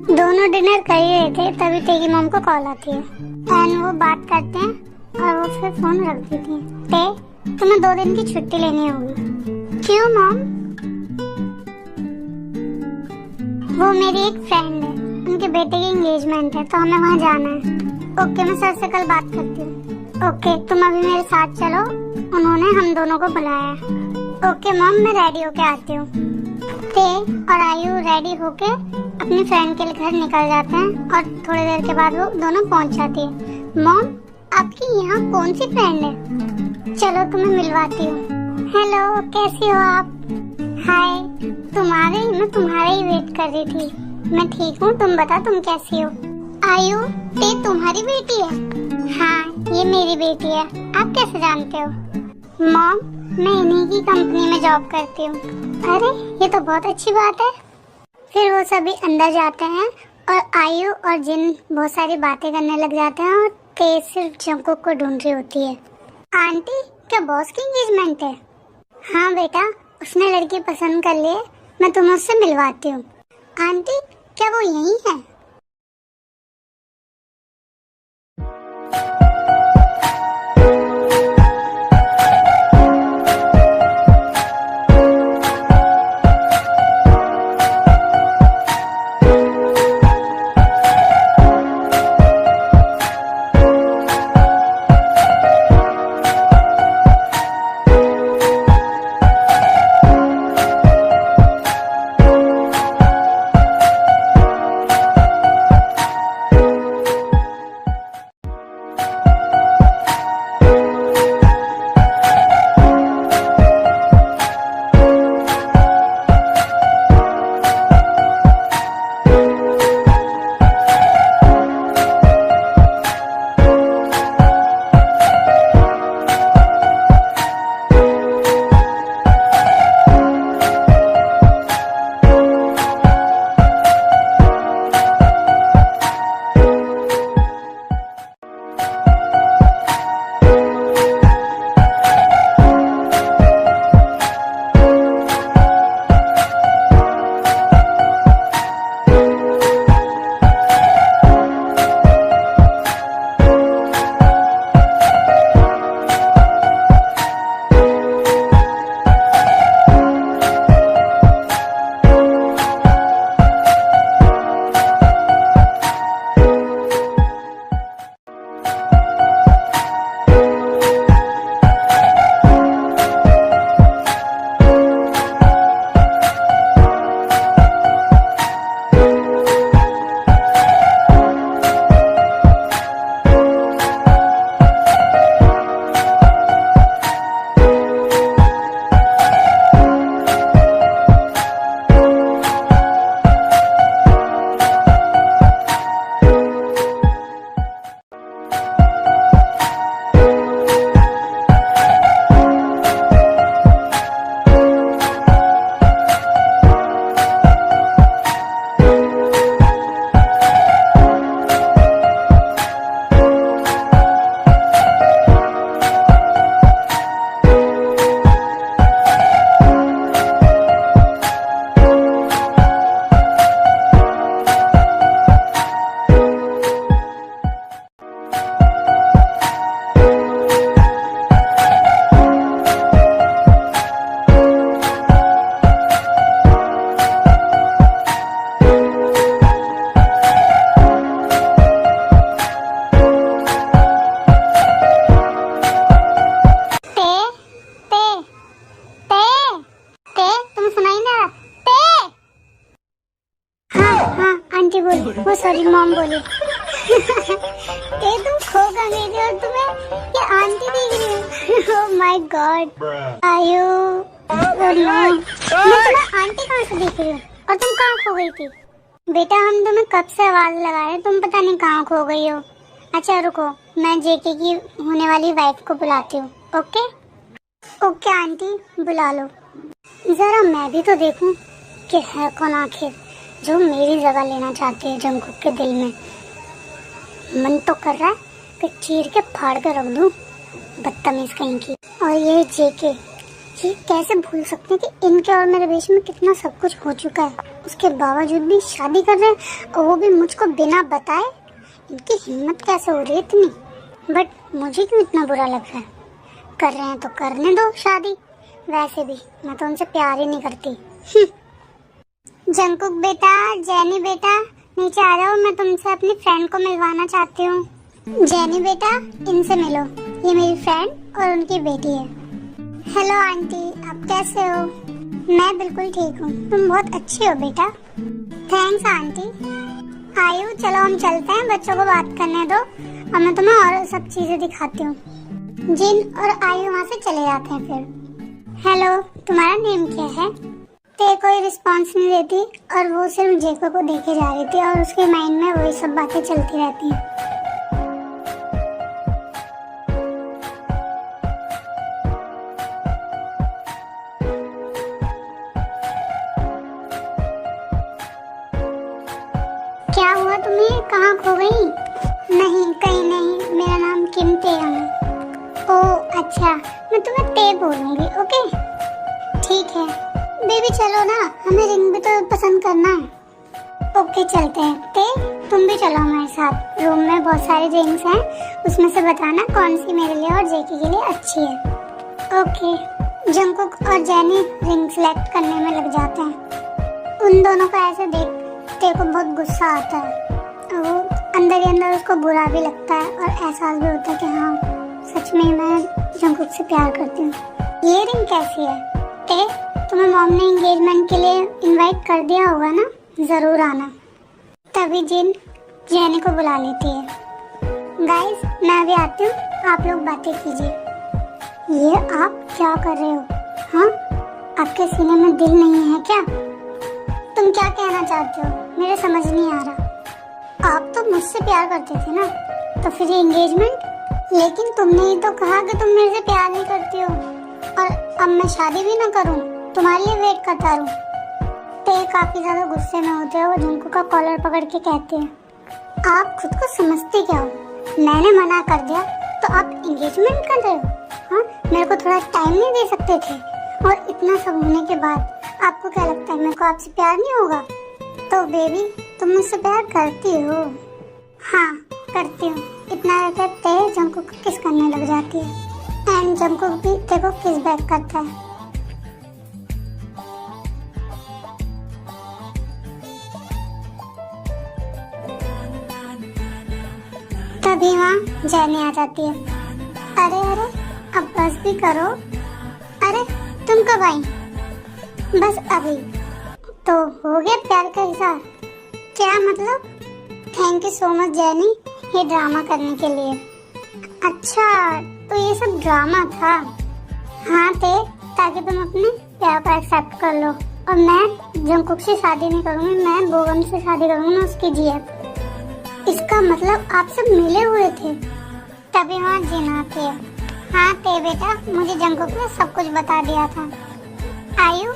Speaker 1: दोनों डिनर कर ही रहे थे तभी ते की मॉम को कॉल आती है एंड वो बात करते हैं और वो फिर फोन रख देती है। ते तुम्हें 2 दिन की छुट्टी लेनी होगी। क्यों मॉम? वो मेरी एक फ्रेंड है, उनके बेटे की एंगेजमेंट है तो हमें वहाँ जाना है। ओके मैं सर से कल बात करती हूँ। ओके तुम अभी मेरे साथ चलो, उन्होंने हम दोनों को बुलाया है। ओके मॉम मैं रेडी होके आती हूँ। ते और आयु रेडी होके अपनी फ्रेंड के लिए घर निकल जाते हैं और थोड़ी देर के बाद वो दोनों पहुंच जाती है। मॉम आपकी यहाँ कौन सी फ्रेंड है? चलो तुम्हें मिलवाती हूँ। हेलो कैसी हो आप? हाय तुम आ गई, मैं तुम्हारा ही वेट कर रही थी। मैं ठीक हूँ, तुम बता तुम कैसी हो? आयु ये तुम्हारी बेटी है? हाँ ये मेरी बेटी है। आप कैसे जानते हो? मॉम मैं इन्हीं की कंपनी में जॉब करती हूँ। अरे ये तो बहुत अच्छी बात है। फिर वो सभी अंदर जाते हैं और आयु और जिन बहुत सारी बातें करने लग जाते हैं और ते सिर्फ जंकुक को ढूंढ रही होती है। आंटी, क्या बॉस की एंगेजमेंट है? हाँ बेटा, उसने लड़की पसंद कर ली है, मैं तुम्हें उससे मिलवाती हूँ। आंटी, क्या वो यही है? आंटी बोली, वो सॉरी मॉम बोली। ते तुम खो कहाँ गई थी और तुम्हें ये आंटी दिख रही है? ओह माय गॉड, आयु मैं तुम्हें आंटी कहाँ से दिख रही हूँ और तुम कहाँ खो गई थी? बेटा हम तुम्हें कब से आवाज लगा रहे हैं, तुम पता नहीं कहाँ खो गई हो। अच्छा रुको, मैं जेके की होने वाली वाइफ को बुलाती हूँ। ओके ओके आंटी, बुला लो। जरा मैं भी तो देखूं कि है कौन आखिर जो मेरी जगह लेना चाहती है जंकुक के दिल में। मन तो कर रहा है कि चीर के फाड़ के रख दूं, बदतमीज कहीं की। और ये जेके, ये कैसे भूल सकते हैं कि इनके और मेरे बीच में कितना सब कुछ हो चुका है, उसके बावजूद भी शादी कर रहे हैं और वो भी मुझको बिना बताए। इनकी हिम्मत कैसे हो रही है इतनी? बट मुझे क्यों इतना बुरा लग रहा है? कर रहे हैं तो करने दो शादी, वैसे भी मैं तो उनसे प्यार ही नहीं करती। जंकुक बेटा, जैनी बेटा, नीचे आ जाओ, मैं तुमसे अपनी फ्रेंड को मिलवाना चाहती हूँ। जैनी बेटा, इनसे मिलो, ये मेरी फ्रेंड और उनकी बेटी है। हेलो आंटी, आप कैसे हो? मैं बिल्कुल ठीक हूँ, तुम बहुत अच्छी हो बेटा। Thanks aunty. आयु चलो हम चलते हैं, बच्चों को बात करने दो और मैं तुम्हें और सब चीजें दिखाती हूँ। जिन और आयु वहाँ से चले जाते हैं फिर। हेलो, तुम्हारा नेम क्या है? ते कोई रिस्पांस नहीं देती और वो सिर्फ जेको को देखे जा रही थी और उसके माइंड में वही सब बातें चलती रहती हैं। क्या तुम्हें कहाँ खो गई? नहीं कहीं नहीं, मेरा नाम किम तेरंग है। ओह अच्छा, मैं तुम्हें ते बोलूंगी, ओके? ठीक है। बेबी चलो ना, हमें रिंग भी तो पसंद करना है। ओके चलते हैं। ते तुम भी चलो हमारे साथ। रूम में बहुत सारी रिंग्स हैं, उसमें से बताना कौन सी मेरे लिए और जेकी के लिए अच्छी है। ओके। जंगकुक और जेनी रिंग सिलेक्ट करने में लग जाते हैं। उन दोनों को ऐसे देख ते को बहुत गुस्सा आता है। वो अंदर ही अंदर उसको बुरा भी लगता है और एहसास भी होता है कि हाँ सच में मैं जंगकुक से प्यार करती हूँ। ये रिंग कैसी है? ते तुम्हें मॉम ने एंगेजमेंट के लिए इनवाइट कर दिया होगा ना, जरूर आना। तभी जिन जेनी को बुला लेती है। गाइस मैं भी आती हूँ, आप लोग बातें कीजिए। ये आप क्या कर रहे हो? हाँ आपके सीने में दिल नहीं है क्या? तुम क्या कहना चाहते हो? मेरे समझ नहीं आ रहा। आप तो मुझसे प्यार करते थे ना, तो फिर ये एंगेजमेंट? लेकिन तुमने ही तो कहा कि तुम मेरे से प्यार नहीं करती हो, और अब मैं शादी भी ना करूं, तुम्हारे लिए वेट करता रहूं। ते काफी ज्यादा गुस्से में होते हैं। वो जंकू का कॉलर पकड़ के कहते हैं, आप खुद को समझते क्या हो? मैंने मना कर दिया तो आप एंगेजमेंट कर रहे हो? हाँ मेरे को थोड़ा टाइम नहीं दे सकते थे? और इतना सब होने के बाद आपको क्या लगता है मेरे को आपसे प्यार नहीं होगा? तो बेबी तुम मुझसे प्यार करती हो? हाँ करती हूँ। इतना कहते जंकुक को किस करने लग जाती है एंड जंकुक भी ते को किस बैक करता है। तभी वहाँ जेनी आ जाती है। अरे अरे अब बस भी करो। अरे तुम कब आई? बस अभी। तो हो गया प्यार का हिसाब? क्या मतलब? Thank you so much jenny ये ड्रामा करने के लिए। अच्छा तो ये सब ड्रामा था? हाँ थे, ताकि तुम अपने प्यार को एक्सेप्ट कर लो। और मैं जंकुक से शादी नहीं करूँगी, मैं बोगम से शादी करूँगी, मैं उसकी जीएफ। इसका मतलब आप सब मिले हुए थे? तभी वहाँ जिन आती है। हाँ ते बेटा, मुझे जंकुक ने सब कुछ बता दिया था। आयु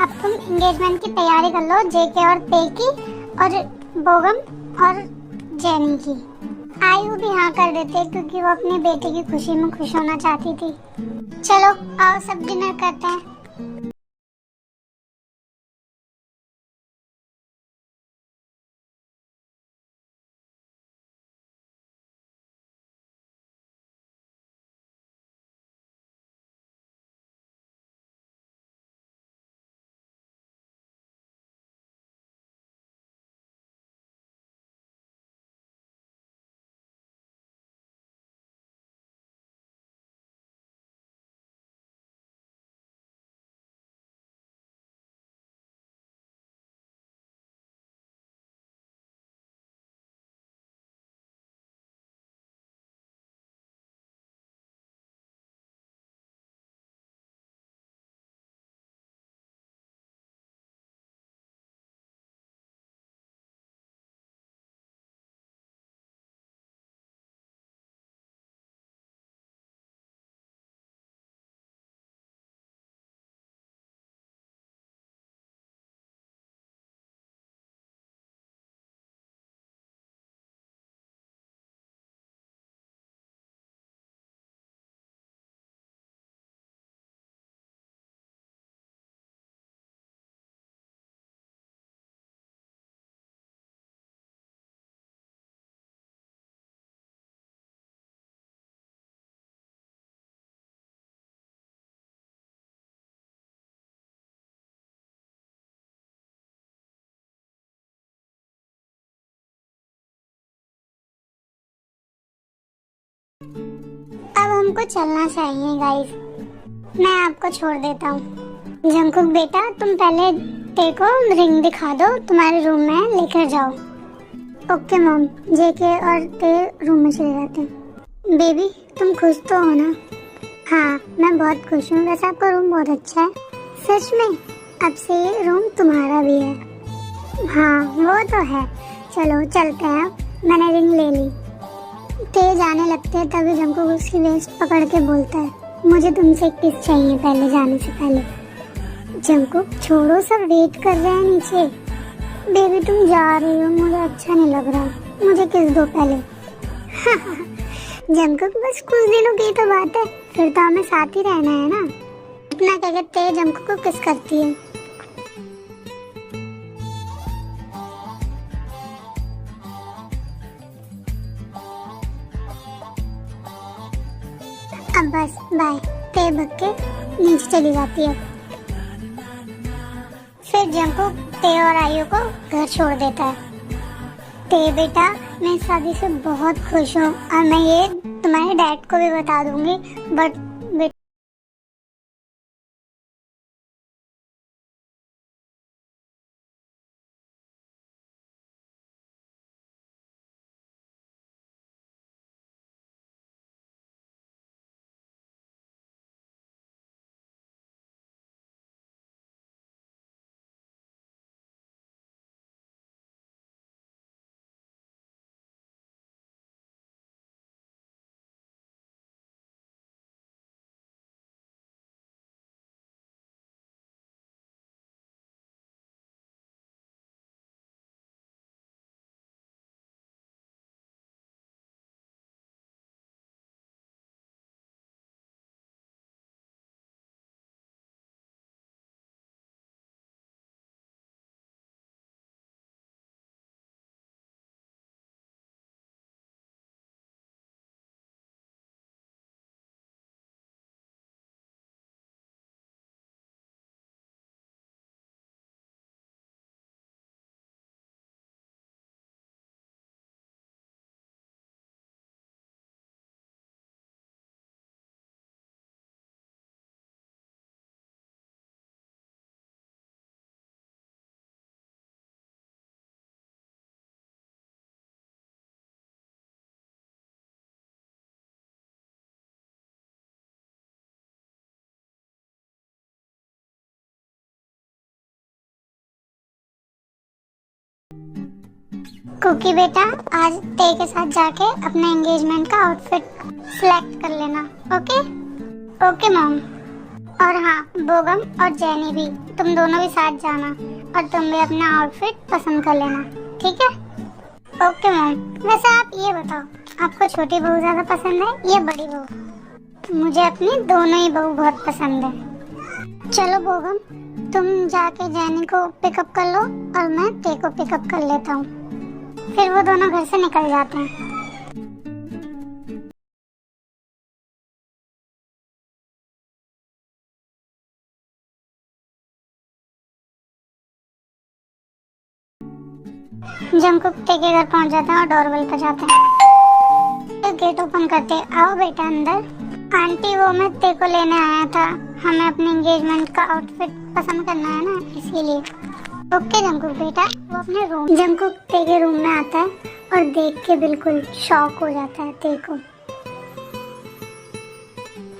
Speaker 1: अब तुम एंगेजमेंट की तैयारी कर लो, जेके और ते की, और बोगम और जेनी की। आयु भी हाँ कर देते क्योंकि वो अपनी बेटी की खुशी में खुश होना चाहती थी। चलो आओ सब डिनर करते हैं। अब हमको चलना चाहिए गाइस, मैं आपको छोड़ देता हूँ। जंकुक बेटा तुम पहले ते को रिंग दिखा दो, तुम्हारे रूम में लेकर जाओ। Okay mom. जेके और ते रूम में चले जाते हैं। बेबी तुम खुश तो हो ना? हाँ मैं बहुत खुश हूँ। वैसे आपका रूम बहुत अच्छा है। सच में? अब से ये रूम तुम्हारा भी है। हाँ वो तो है। चलो चलते हैं, मैंने रिंग ले ली। ते जाने लगते हैं तभी जंकुक उसकी वेस्ट पकड़ के बोलता है, मुझे तुमसे एक किस चाहिए पहले जाने से पहले। जंकुक छोड़ो, सब वेट कर रहे हैं नीचे। बेबी तुम जा रही हो, मुझे अच्छा नहीं लग रहा, मुझे किस दो पहले। जंकुक बस कुछ दिनों की तो बात है, फिर तो हमें साथ ही रहना है ना। इतना क्या कहते हैं, जंकुक को किस करती है। अब बस बाय। ते बक के नीचे चली जाती है। फिर जंकुक ते और आयु को घर छोड़ देता है। ते बेटा, मैं इस शादी से बहुत खुश हूँ और मैं ये तुम्हारे डैड को भी बता दूंगी, बट कुकी बेटा, आज ते के साथ जाके अपने एंगेजमेंट का आउटफिट सिलेक्ट कर लेना। Okay okay mom. और हाँ, बोगम और जेनी भी, तुम दोनों भी साथ जाना और तुम भी अपना आउटफिट पसंद कर लेना, ठीक है। Okay mom. वैसे आप ये बताओ, आपको छोटी बहू ज्यादा पसंद है या बड़ी बहू? मुझे अपनी दोनों ही बहू बहुत पसंद है। चलो बोगम, तुम जाके जेनी को पिकअप कर लो और मैं ते को पिकअप कर लेता हूँ। फिर वो दोनों घर से निकल जाते हैं। जंकुक ते के घर पहुंच जाते हैं और डोरबेल बजाते हैं। गेट ओपन करते, आओ बेटा अंदर। आंटी, वो मैं ते को लेने आया था, हमें अपने एंगेजमेंट का आउटफिट पसंद करना है ना, इसीलिए। ओके जंकुक बेटा। वो अपने रूम, जंकुक ते के रूम में आता है और देख के बिल्कुल शॉक हो जाता है ते को।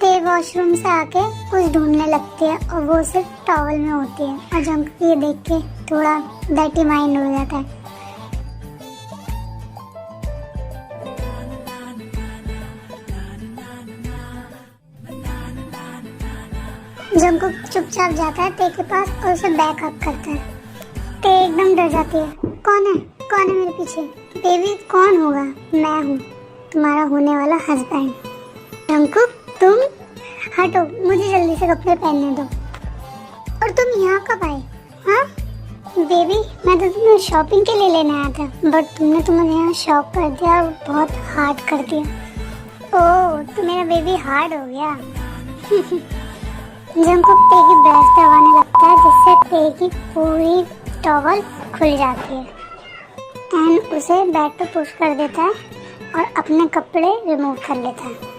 Speaker 1: ते वॉशरूम से आके कुछ ढूंढने लगती है और वो सिर्फ टॉवल में होती है, और जंकुक ये देख के थोड़ा डर्टी माइंड हो जाता है। जंकुक चुपचाप जाता है ते के पास और उसे बैकअप करता है। ते एकदम डर जाती है। कौन है, कौन है मेरे पीछे? बेबी कौन होगा? मैं हूँ, तुम्हारा होने वाला हस्बैंड। जंकुक, तुम हटो, मुझे जल्दी से कपड़े पहनने दो। और तुम यहाँ कब आए? हाँ बेबी, मैं तो तुम्हें शॉपिंग के लिए लेने आया था, बट तुमने तो मुझे यहाँ शॉक कर दिया और बहुत हार्ड कर दिया। ओह, तो मेरा बेबी हार्ड हो गया। जंकुक ते की ब्रेस्ट दबाने लगता है, जिससे ते की पूरी टॉवल खुल जाती है एंड उसे बेड पे पुश कर देता है और अपने कपड़े रिमूव कर लेता है।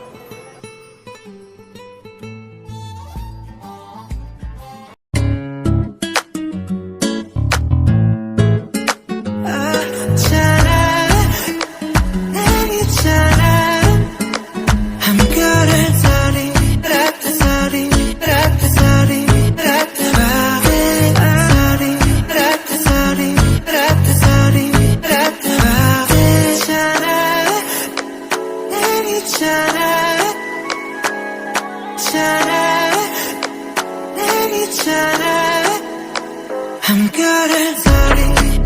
Speaker 2: I'm good at sorry.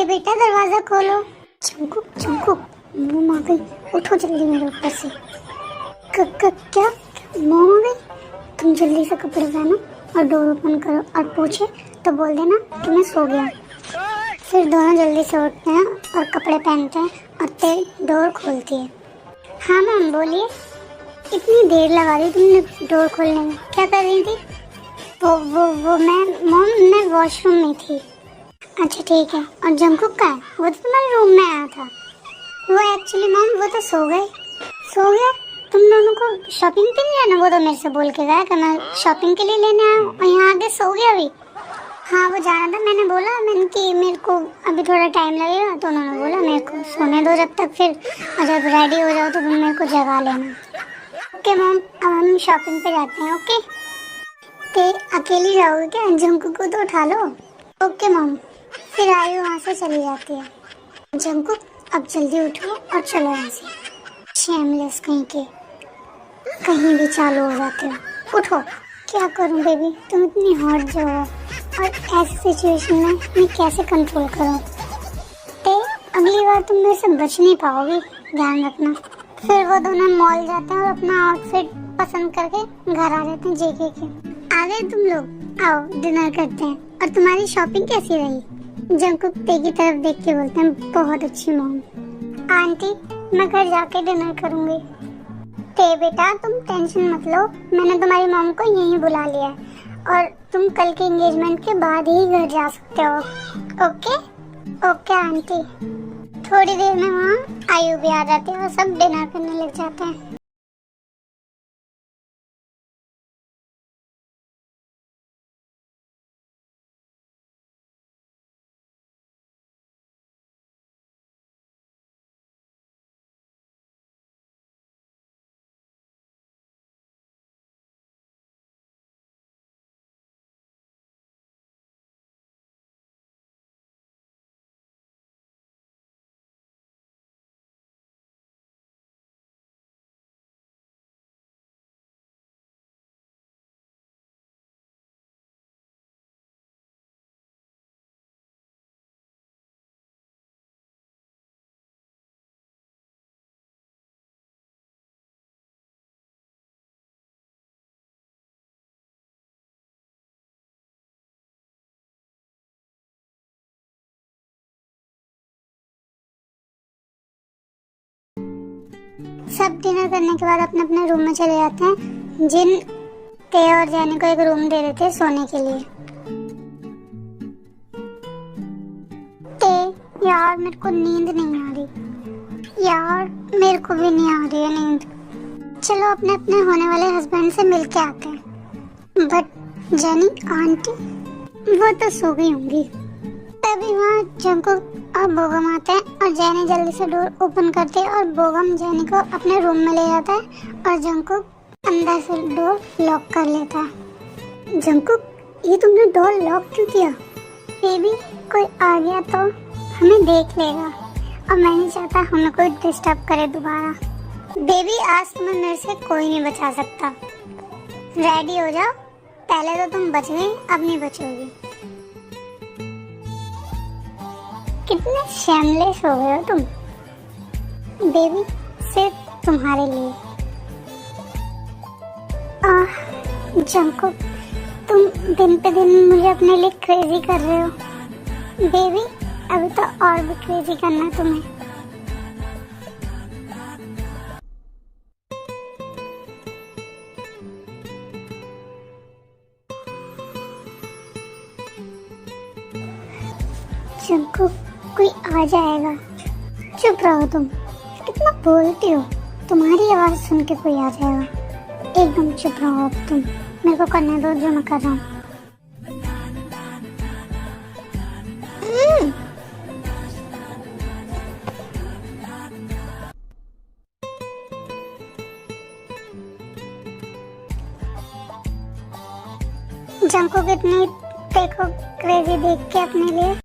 Speaker 1: बेटा दरवाजा खोलो। चंकू चंकू मोम आ गई, उठो जल्दी मेरे ऊपर से। क्या मोम आ गई? तुम जल्दी से कपड़े पहनो और डोर ओपन करो और पूछे तो बोल देना कि मैं सो गया। फिर दोनों जल्दी से उठते हैं और कपड़े पहनते हैं और तेल डोर खोलती है। हाँ मैम बोलिए। इतनी देर लगा दी तुमने डोर खोलने में, क्या कर रही थी? वो मैं वॉशरूम में थी। अच्छा ठीक है। और जंकुक का है? वो तो तुम्हारे रूम में आया था। वो एक्चुअली मैम वो तो सो गया। तुम दोनों को शॉपिंग पे नहीं जाना? वो तो मेरे से बोल के गया कि मैं शॉपिंग के लिए लेने आया हूँ और यहाँ आके सो गया भी। हाँ वो जाना था, मैंने बोला कि मेरे को अभी थोड़ा टाइम लगेगा, तो उन्होंने बोला मेरे को सोने दो जब तक, फिर जब रेडी हो जाओ तो तुम मेरे को जगा लेना। ओके मैम, अब हम शॉपिंग पे जाते हैं। ओके तो अकेली जाओगे क्या? जंकुक को तो उठा लो। Okay ma'am. फिर आयु वहाँ से चली जाती है। जंकुक अब जल्दी उठो और चलो यहाँ से। शेमलेस कहीं के। कहीं भी चालू हो जाते हो। उठो। क्या करूं बेबी, तुम इतनी हॉट जो हो, और ऐसी सिचुएशन में मैं कैसे कंट्रोल करूं? ते अगली बार तुम मेरे से बच नहीं पाओगी, ध्यान रखना। फिर वो दोनों मॉल जाते हैं और अपना आउटफिट पसंद करके घर आ जाते हैं जेके के। आ गए तुम लोग, आओ डिनर करते हैं। और तुम्हारी शॉपिंग कैसी रही? जंकुक ते की तरफ देख के बोलते हैं, बहुत अच्छी मॉम। आंटी मैं घर जाके डिनर करूंगी। ते बेटा तुम टेंशन मत लो, मैंने तुम्हारी मॉम को यहीं बुला लिया है और तुम कल के एंगेजमेंट के बाद ही घर जा सकते हो। Okay okay aunty. थोड़ी देर में वहाँ आयु भी आ जाती है और सब डिनर करने लग जाते हैं। सब डिनर करने के बाद अपने अपने रूम में चले जाते हैं। जिन ते और जैनी को एक रूम दे देते हैं सोने के लिए। ते यार मेरे को नींद नहीं आ रही, यार मेरे को भी नहीं आ रही है नींद। चलो अपने अपने होने वाले हस्बैंड से मिल के आते हैं। बट जैनी आंटी वो तो सो गई होंगी। तभी वहाँ जंकुक और बोगम आते हैं और जैनी जल्दी से डोर ओपन करती है और बोगम जैनी को अपने रूम में ले जाता है और जंकुक अंदर से डोर लॉक कर लेता है। जंकुक ये तुमने डोर लॉक क्यों किया? बेबी कोई आ गया तो हमें देख लेगा और मैं नहीं चाहता हमें कोई डिस्टर्ब करे दोबारा। बेबी आज तुम्हें मेरे से कोई नहीं बचा सकता। रेडी हो जाओ, पहले तो तुम बच गई, अब नहीं बचोगी। कितने शेमलेस हो गए हो तुम। बेबी सिर्फ तुम्हारे लिए। जंकुक तुम दिन पे दिन मुझे अपने लिए क्रेजी कर रहे हो। बेबी अभी तो और भी क्रेजी करना है तुम्हें। जंकुक कोई आ जाएगा। चुप रहो तुम, कितना बोलती हो। तुम्हारी आवाज सुन के कोई आ जाएगा। एकदम चुप रहो अब तुम, मेरे को करने दो जो मैं कर रहा हूँ। जंकुक इतनी देखो क्रेजी देख के अपने लिए।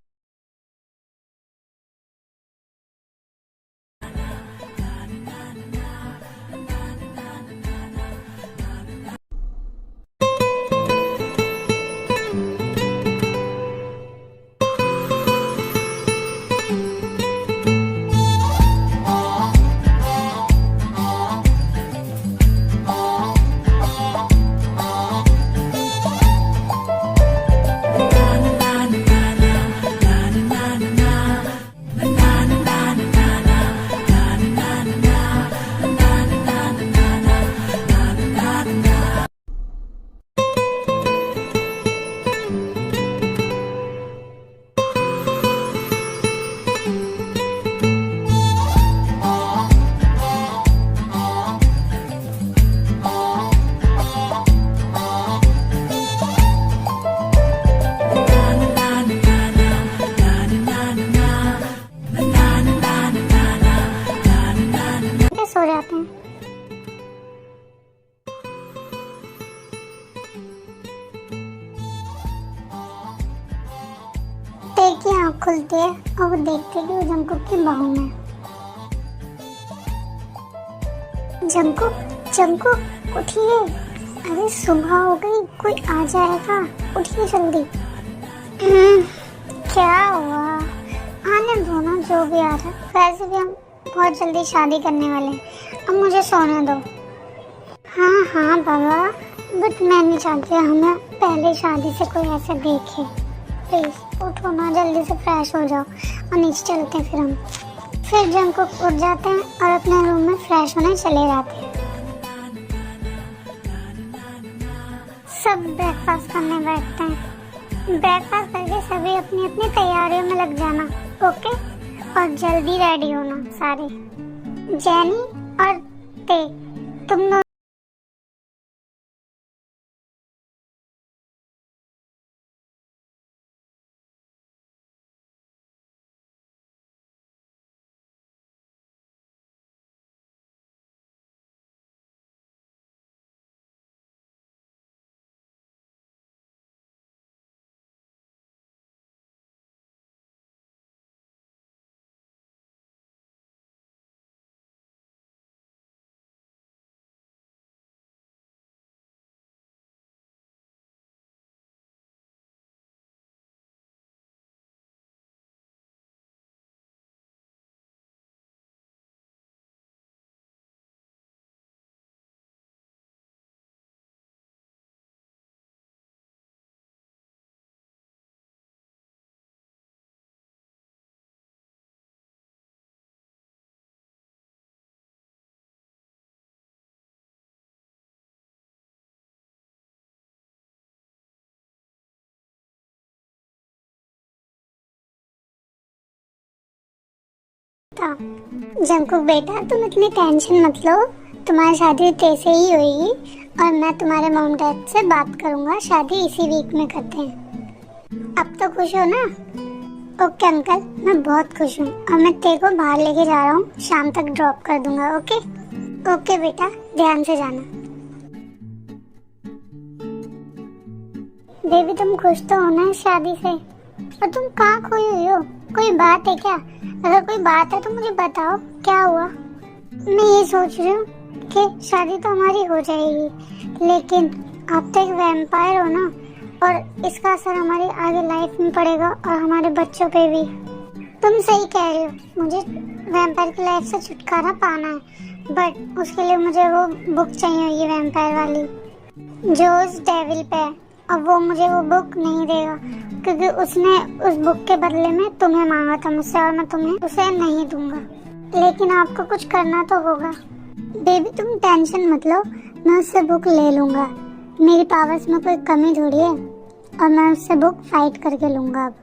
Speaker 1: सो जाते हैं। ते की आँख खुलती है और वो देखते कि वो जंकुक की बाहों में। जंकुक जंकुक उठिए, अरे सुबह हो गई, कोई आ जाएगा, उठिए जल्दी। क्या हुआ, आने दो ना जो भी आ रहा है, वैसे भी हम बहुत जल्दी शादी करने वाले हैं, अब मुझे सोने दो। हाँ हाँ बाबा, बट मैं नहीं चाहती हमें पहले शादी से कोई ऐसे देखे। प्लीज उठो ना, जल्दी से फ्रेश हो जाओ और नीचे चलते हैं। फिर जंकुक उठ जाते हैं और अपने रूम में फ्रेश होने चले जाते हैं। सब ब्रेकफास्ट करने बैठते हैं। ब्रेकफास्ट करके सभी अपनी अपनी तैयारियों में लग जाना, ओके? और जल्दी रेडी होना सारे। जेनी और ते, तुम दोनों जंकुक बेटा, तुम इतनी टेंशन मत लो, तुम्हारी शादी कैसे ही होगी और मैं तुम्हारे मॉम डैड से बात करूंगा, शादी इसी वीक में करते हैं। अब तो खुश हो ना? ओके अंकल, मैं बहुत खुश हूँ और मैं तेरे को बाहर लेके जा रहा हूँ, शाम तक ड्रॉप कर दूंगा। ओके ओके बेटा, ध्यान से जाना। बेबी तुम खुश तो हो ना शादी से? और तुम कहाँ खोई हुई हो, कोई बात है क्या? अगर कोई बात है तो मुझे बताओ, क्या हुआ? मैं ये सोच रही हूँ कि शादी तो हमारी हो जाएगी, लेकिन आप तो एक वैम्पायर हो ना, और इसका असर हमारी आगे लाइफ में पड़ेगा और हमारे बच्चों पे भी। तुम सही कह रहे हो, मुझे वैम्पायर की लाइफ से छुटकारा पाना है, बट उसके लिए मुझे वो बुक चाहिए होगी वैम्पायर वाली जो उस डेविल पे है, और वो मुझे वो बुक नहीं देगा क्योंकि उसने उस बुक के बदले में तुम्हें मांगा था मुझसे, और मैं तुम्हें उसे नहीं दूंगा। लेकिन आपको कुछ करना तो होगा। बेबी तुम टेंशन मत लो, मैं उससे बुक ले लूंगा, मेरी पावर्स में कोई कमी थोड़ी है, और मैं उससे बुक फाइट करके लूंगा अब।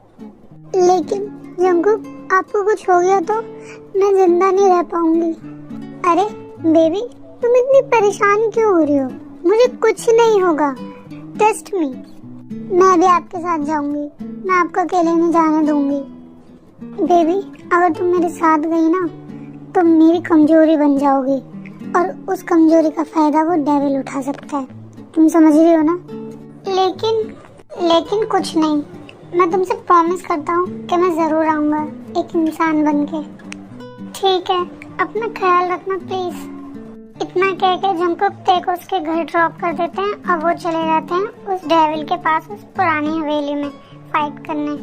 Speaker 1: लेकिन जंकुक आपको कुछ हो गया तो मैं जिंदा नहीं रह पाऊंगी। अरे बेबी तुम इतनी परेशान क्यों हो रही हो? मुझे कुछ नहीं होगा, ट्रस्ट मी। मैं भी आपके साथ जाऊंगी, मैं आपको अकेले नहीं जाने दूंगी। बेबी अगर तुम मेरे साथ गई ना तो मेरी कमजोरी बन जाओगी, और उस कमजोरी का फायदा वो डेविल उठा सकता है, तुम समझ रही हो ना? लेकिन कुछ नहीं, मैं तुमसे प्रॉमिस करता हूँ कि मैं जरूर आऊंगा एक इंसान बन के। ठीक है, अपना ख्याल रखना प्लीज। इतना कह के जंकुक ते को उसके घर ड्रॉप कर देते हैं और वो चले जाते हैं उस डेविल के पास, उस पुरानी हवेली में फाइट करने।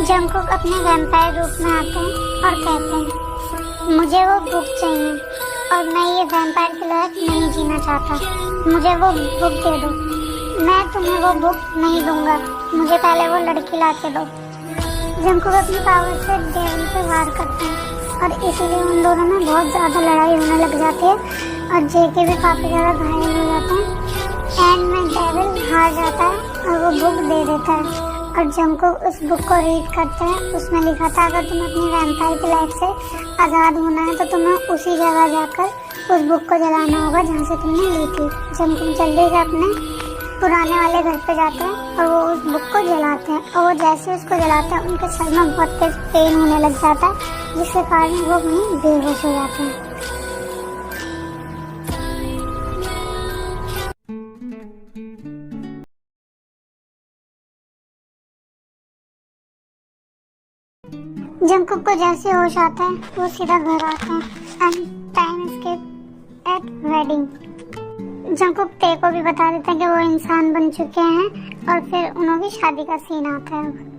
Speaker 1: जंकुक अपने वैम्पायर रूप में आते हैं और कहते हैं मुझे वो बुक चाहिए और मैं ये वैम्पायर की लाइफ नहीं जीना चाहता, मुझे वो बुक दे दो। मैं तुम्हें वो बुक नहीं दूंगा, मुझे पहले वो लड़की ला के दो। जंकुक अपनी पावर से डेविल पे वार करते हैं और इसीलिए उन दोनों में बहुत ज़्यादा लड़ाई होने लग जाती है और जेके भी काफ़ी ज़्यादा घायल हो जाते हैं। एंड में डेविल हार जाता है और वो बुक दे देता है और जंकुक उस बुक को रीड करते हैं। उसमें लिखा था अगर तुम्हें अपनी वैम्पायर की लाइफ से आज़ाद होना है तो तुम्हें उसी जगह जाकर उस बुक को जलाना होगा जहाँ से तुमने ली थी। जंकुक जल्दी से अपने पुराने वाले घर पे जाते हैं और वो उस बुक को जलाते हैं, और वो जैसे उसको जलाते हैं उनके सर में बहुत तेज पेन होने लग जाता है, जिसके कारण वो वहीं बेहोश हो जाते हैं। जंकुक को जैसे होश आता है वो सीधा घर आते हैं and time skip at wedding. Jungkook ते को भी बता देते हैं कि वो इंसान बन चुके हैं और फिर उन्होंने शादी का सीन आता है।